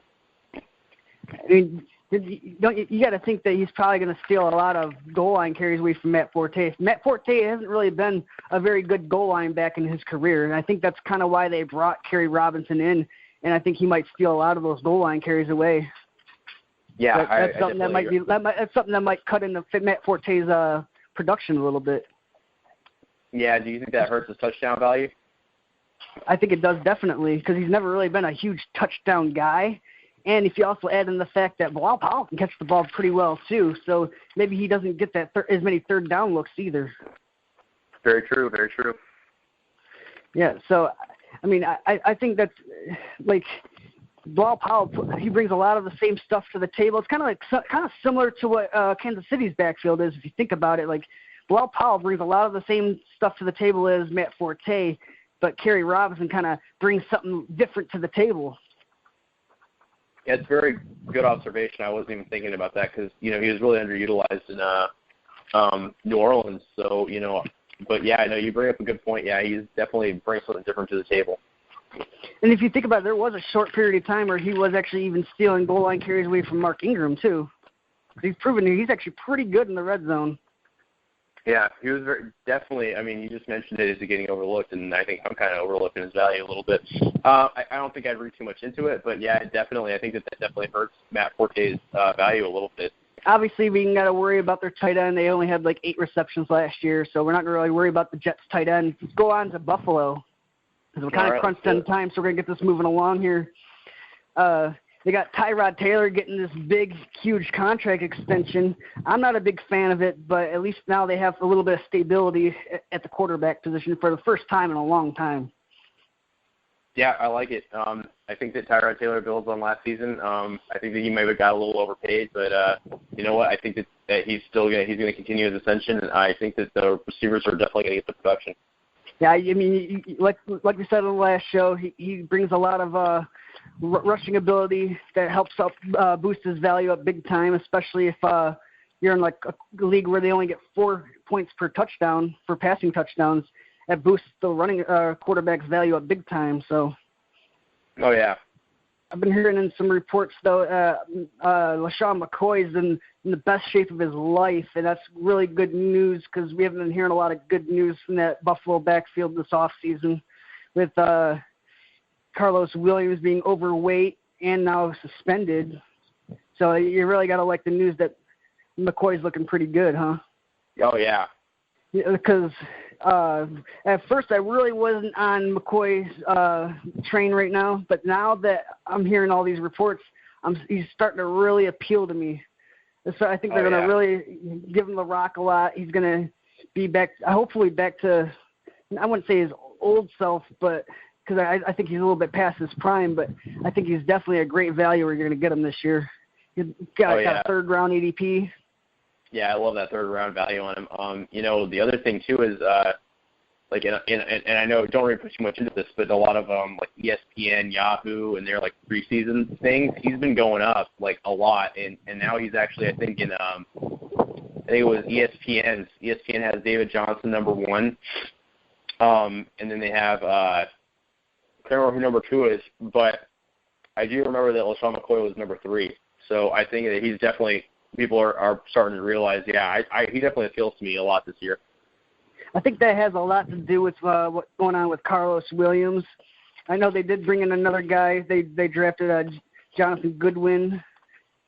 I mean, you got to think that he's probably going to steal a lot of goal line carries away from Matt Forte. Matt Forte hasn't really been a very good goal line back in his career, and I think that's kind of why they brought Kerry Robinson in, and I think he might steal a lot of those goal line carries away.
Yeah,
that's something that's something that might cut into Matt Forte's production a little bit.
Yeah, do you think that hurts his touchdown value?
I think it does definitely because he's never really been a huge touchdown guy. And if you also add in the fact that Bilal Powell can catch the ball pretty well too, so maybe he doesn't get that as many third down looks either.
Very true, very true.
Yeah, so, I mean, I think that's, like, Bilal Powell, he brings a lot of the same stuff to the table. It's kind of similar to what Kansas City's backfield is if you think about it. Like, Bilal Powell brings a lot of the same stuff to the table as Matt Forte, but Kerry Robinson kind of brings something different to the table.
Yeah, it's a very good observation. I wasn't even thinking about that because, he was really underutilized in New Orleans. So, but, yeah, I know you bring up a good point. Yeah, he's definitely brings something different to the table.
And if you think about it, there was a short period of time where he was actually even stealing goal line carries away from Mark Ingram, too. He's proven he's actually pretty good in the red zone.
Yeah, he was definitely, I mean, you just mentioned it as getting overlooked, and I think I'm kind of overlooking his value a little bit. I don't think I'd read too much into it, but, yeah, I think that definitely hurts Matt Forte's value a little bit.
Obviously, we ain't got to worry about their tight end. They only had, 8 receptions last year, so we're not going to really worry about the Jets' tight end. Let's go on to Buffalo. Because we're kind of crunched on time, so we're going to get this moving along here. They got Tyrod Taylor getting this big, huge contract extension. I'm not a big fan of it, but at least now they have a little bit of stability at the quarterback position for the first time in a long time.
Yeah, I like it. I think that Tyrod Taylor builds on last season. I think that he maybe got a little overpaid, but you know what? I think that he's going to continue his ascension, and I think that the receivers are definitely going to get the production.
Yeah, I mean, like we said on the last show, he brings a lot of rushing ability that helps boost his value up big time, especially if you're in a league where they only get 4 points per touchdown for passing touchdowns. That boosts the running quarterback's value up big time. So.
Oh yeah.
I've been hearing in some reports though, LaShawn McCoy's in the best shape of his life, and that's really good news because we haven't been hearing a lot of good news from that Buffalo backfield this offseason with Carlos Williams being overweight and now suspended. So you really got to like the news that McCoy's looking pretty good, huh?
Oh yeah.
Because at first I really wasn't on McCoy's train right now, but now that I'm hearing all these reports, he's starting to really appeal to me. So I think they're going to really give him the rock a lot. He's going to be hopefully back to, I wouldn't say his old self, but because I think he's a little bit past his prime, but I think he's definitely a great value where you're going to get him this year. He's got a third-round ADP. Yeah,
I love that third-round value on him. The other thing, too, is, and I know don't really put too much into this, but a lot of, ESPN, Yahoo, and their, preseason things, he's been going up, a lot. And now he's actually, I think it was ESPN's. ESPN has David Johnson, number 1. And then they have, I can't remember who number 2 is, but I do remember that LaShawn McCoy was number 3. So I think that he's definitely people are starting to realize, he definitely appeals to me a lot this year.
I think that has a lot to do with what's going on with Carlos Williams. I know they did bring in another guy. They drafted Jonathan Goodwin.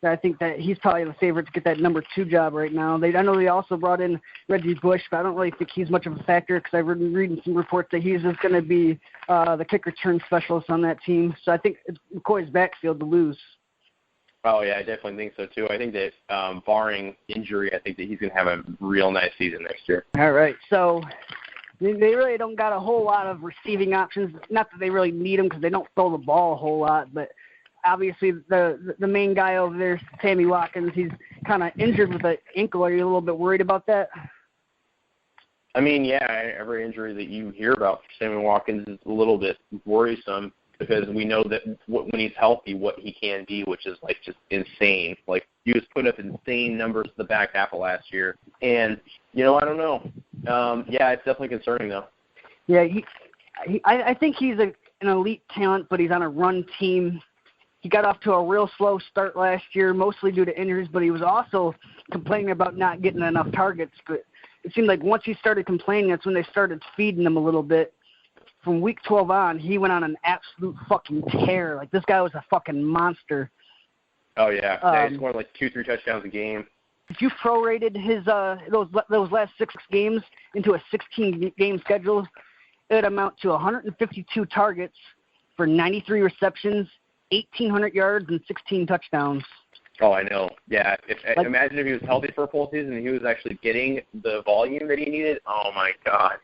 I think that he's probably the favorite to get that number 2 job right now. I know they also brought in Reggie Bush, but I don't really think he's much of a factor because I've been reading some reports that he's just going to be the kick return specialist on that team. So I think it's McCoy's backfield to lose.
Oh, yeah, I definitely think so, too. I think that barring injury, I think that he's going to have a real nice season next year.
All right. So they really don't got a whole lot of receiving options. Not that they really need them because they don't throw the ball a whole lot, but obviously the main guy over there, Sammy Watkins, he's kind of injured with an ankle. Are you a little bit worried about that?
I mean, yeah, every injury that you hear about for Sammy Watkins is a little bit worrisome because we know that when he's healthy, what he can be, which is like just insane. Like he was putting up insane numbers the back half of last year, and I don't know. It's definitely concerning though.
Yeah, I think he's an elite talent, but he's on a run team. He got off to a real slow start last year, mostly due to injuries, but he was also complaining about not getting enough targets. But it seemed like once he started complaining, that's when they started feeding him a little bit. From week 12 on, he went on an absolute fucking tear. Like, this guy was a fucking monster.
Oh, yeah. He scored like 2-3 touchdowns a game.
If you prorated his those last 6 games into a 16-game schedule, it would amount to 152 targets for 93 receptions, 1,800 yards, and 16 touchdowns.
Oh, I know. Yeah. Imagine if he was healthy for a full season and he was actually getting the volume that he needed. Oh, my God.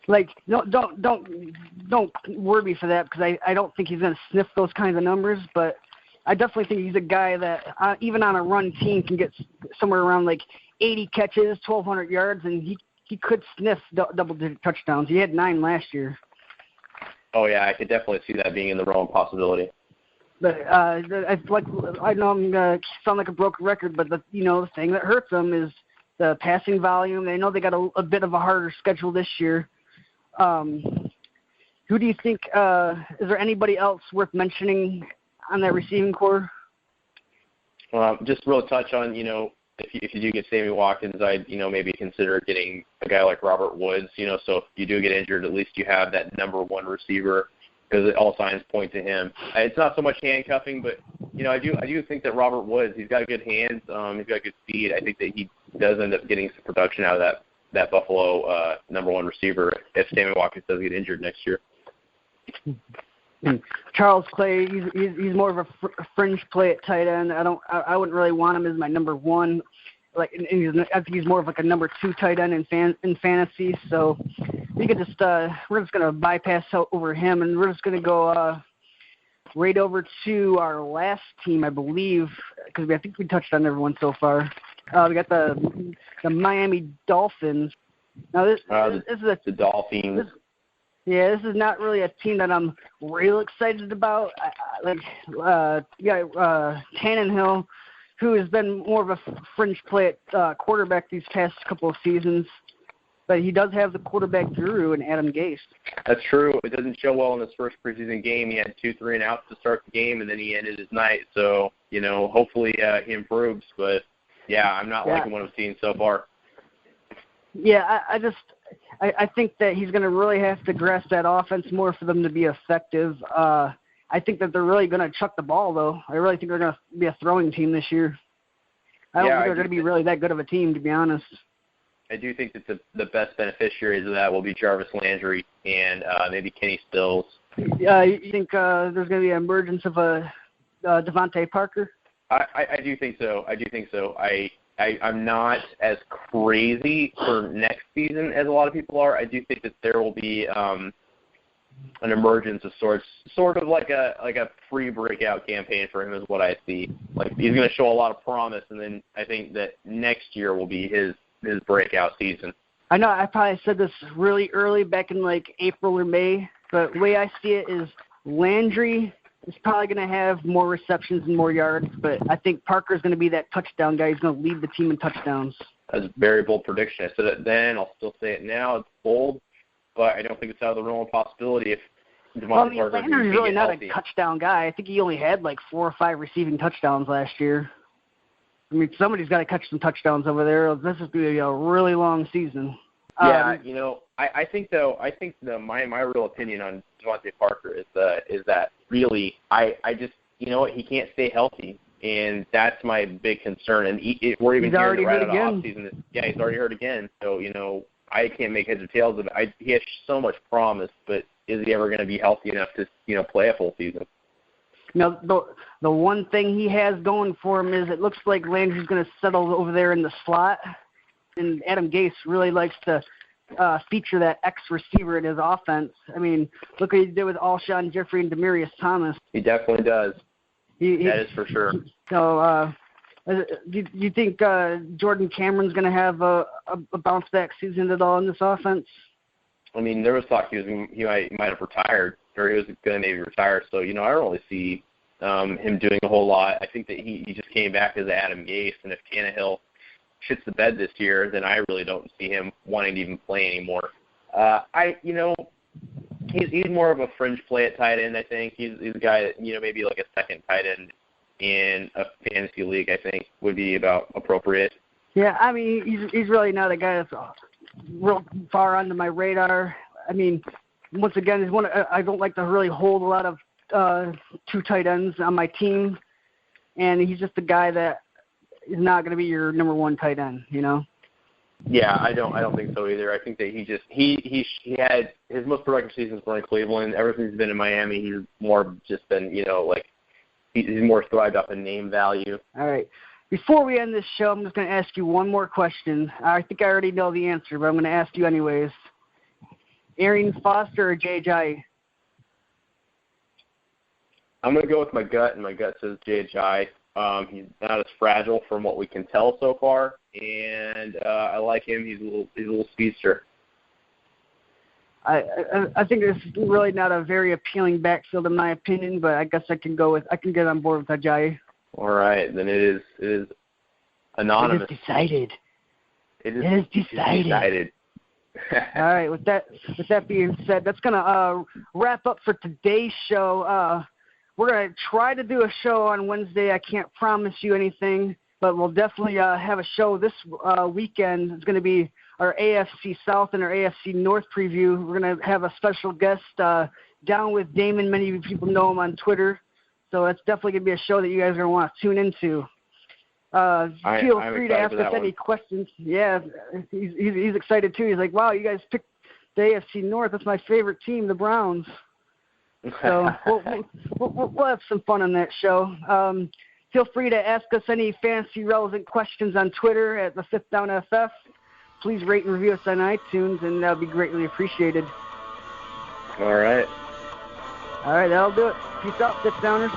Like, no, don't worry me for that because I don't think he's going to sniff those kinds of numbers. But I definitely think he's a guy that even on a run team can get somewhere around like 80 catches, 1,200 yards, and he could sniff double-digit touchdowns. He had 9 last year.
Oh yeah, I could definitely see that being in the realm of possibility.
But I know I'm gonna sound like a broken record, but the thing that hurts them is the passing volume. They know they got a bit of a harder schedule this year. Who do you think? Is there anybody else worth mentioning on that receiving core?
Just real touch on if you do get Sammy Watkins, I'd maybe consider getting a guy like Robert Woods. So if you do get injured, at least you have that number 1 receiver because all signs point to him. It's not so much handcuffing, but I do think that Robert Woods, he's got good hands, he's got good speed. I think that he does end up getting some production out of that Buffalo number 1 receiver if Sammy Watkins does get injured next year.
Charles Clay, he's more of a fringe play at tight end. I wouldn't really want him as my number 1. I think he's more of like a number 2 tight end in fantasy. So we could we're just gonna bypass over him, and we're just gonna go right over to our last team, I believe, because I think we touched on everyone so far. We got the Miami Dolphins. Now this is
the Dolphins.
This is not really a team that I'm real excited about. Tannehill, who has been more of a fringe play at quarterback these past couple of seasons, but he does have the quarterback guru in Adam Gase. That's
true. It doesn't show well in his first preseason game. He had 2 3-and-outs to start the game, and then he ended his night. So, hopefully he improves. But, yeah, I'm not liking what I'm seeing so far.
Yeah, I think that he's going to really have to grasp that offense more for them to be effective. I think that they're really going to chuck the ball, though. I really think they're going to be a throwing team this year. I don't think they're going to be really that good of a team, to be honest.
I do think that the best beneficiaries of that will be Jarvis Landry and maybe Kenny Stills.
You think there's going to be an emergence of a Devontae Parker?
I do think so. I'm not as crazy for next season as a lot of people are. I do think that there will be an emergence of sorts, sort of like a free breakout campaign for him is what I see. Like he's going to show a lot of promise, and then I think that next year will be his breakout season.
I know I probably said this really early back in like April or May, but the way I see it is Landry is probably going to have more receptions and more yards, but I think Parker's going to be that touchdown guy. He's going to lead the team in touchdowns.
That's a very bold prediction. I said it then. I'll still say it now. It's bold, but I don't think it's out of the realm of possibility if Devontae Parker
Landry's really not a touchdown guy. I think he only had like 4 or 5 receiving touchdowns last year. I mean, somebody's got to catch some touchdowns over there. This is going to be a really long season.
Yeah, I think my real opinion on Devontae Parker is that really I just, you know what, he can't stay healthy, and that's my big concern. And we're even hearing right out of offseason. Yeah, he's already hurt again. So, you know, I can't make heads or tails of it. He has so much promise, but is he ever going to be healthy enough to, you know, play a full season?
Now, the one thing he has going for him is it looks like Landry's going to settle over there in the slot, and Adam Gase really likes to feature that X receiver in his offense. I mean, look what he did with Alshon Jeffrey and Demaryius Thomas.
He definitely does. That is for sure.
So, do you think Jordan Cameron's going to have a bounce back season at all in this offense?
I mean, there was talk he might have retired, or he was going to maybe retire. So, you know, I don't really see him doing a whole lot. I think that he just came back as Adam Gase, and if Tannehill shits the bed this year, then I really don't see him wanting to even play anymore. He's more of a fringe play at tight end. I think he's a guy that, you know, maybe like a second tight end in a fantasy league, I think would be about appropriate.
Yeah, I mean, he's really not a guy that's real far onto my radar. I mean, once again, he's I don't like to really hold a lot of two tight ends on my team, and he's just a guy that is not going to be your number one tight end, you know?
Yeah, I don't think so either. I think that he had his most productive seasons were in Cleveland. Ever since he's been in Miami, he's more just been, you know, like he's more thrived off of name value.
All right. Before we end this show, I'm just going to ask you one more question. I think I already know the answer, but I'm going to ask you anyways. Arian Foster or J.J.?
I'm going to go with my gut, and my gut says J.J. He's not as fragile from what we can tell so far, and I like him. He's a little speedster.
I think it's really not a very appealing backfield in my opinion, but I guess I can get on board with Ajayi.
All right, then it is anonymous.
It is decided.
It is decided.
All right, with that being said, that's gonna wrap up for today's show. We're going to try to do a show on Wednesday. I can't promise you anything, but we'll definitely have a show this weekend. It's going to be our AFC South and our AFC North preview. We're going to have a special guest down with Damon. Many people know him on Twitter. So it's definitely going to be a show that you guys are going to want to tune into. Feel free to ask us any questions. Yeah, he's excited too. He's like, wow, you guys picked the AFC North. That's my favorite team, the Browns. So we'll have some fun on that show. Feel free to ask us any fantasy relevant questions on Twitter at the Fifth Down FF. Please rate and review us on iTunes, and that would be greatly appreciated.
All right.
All right, that'll do it. Peace out, Fifth Downers.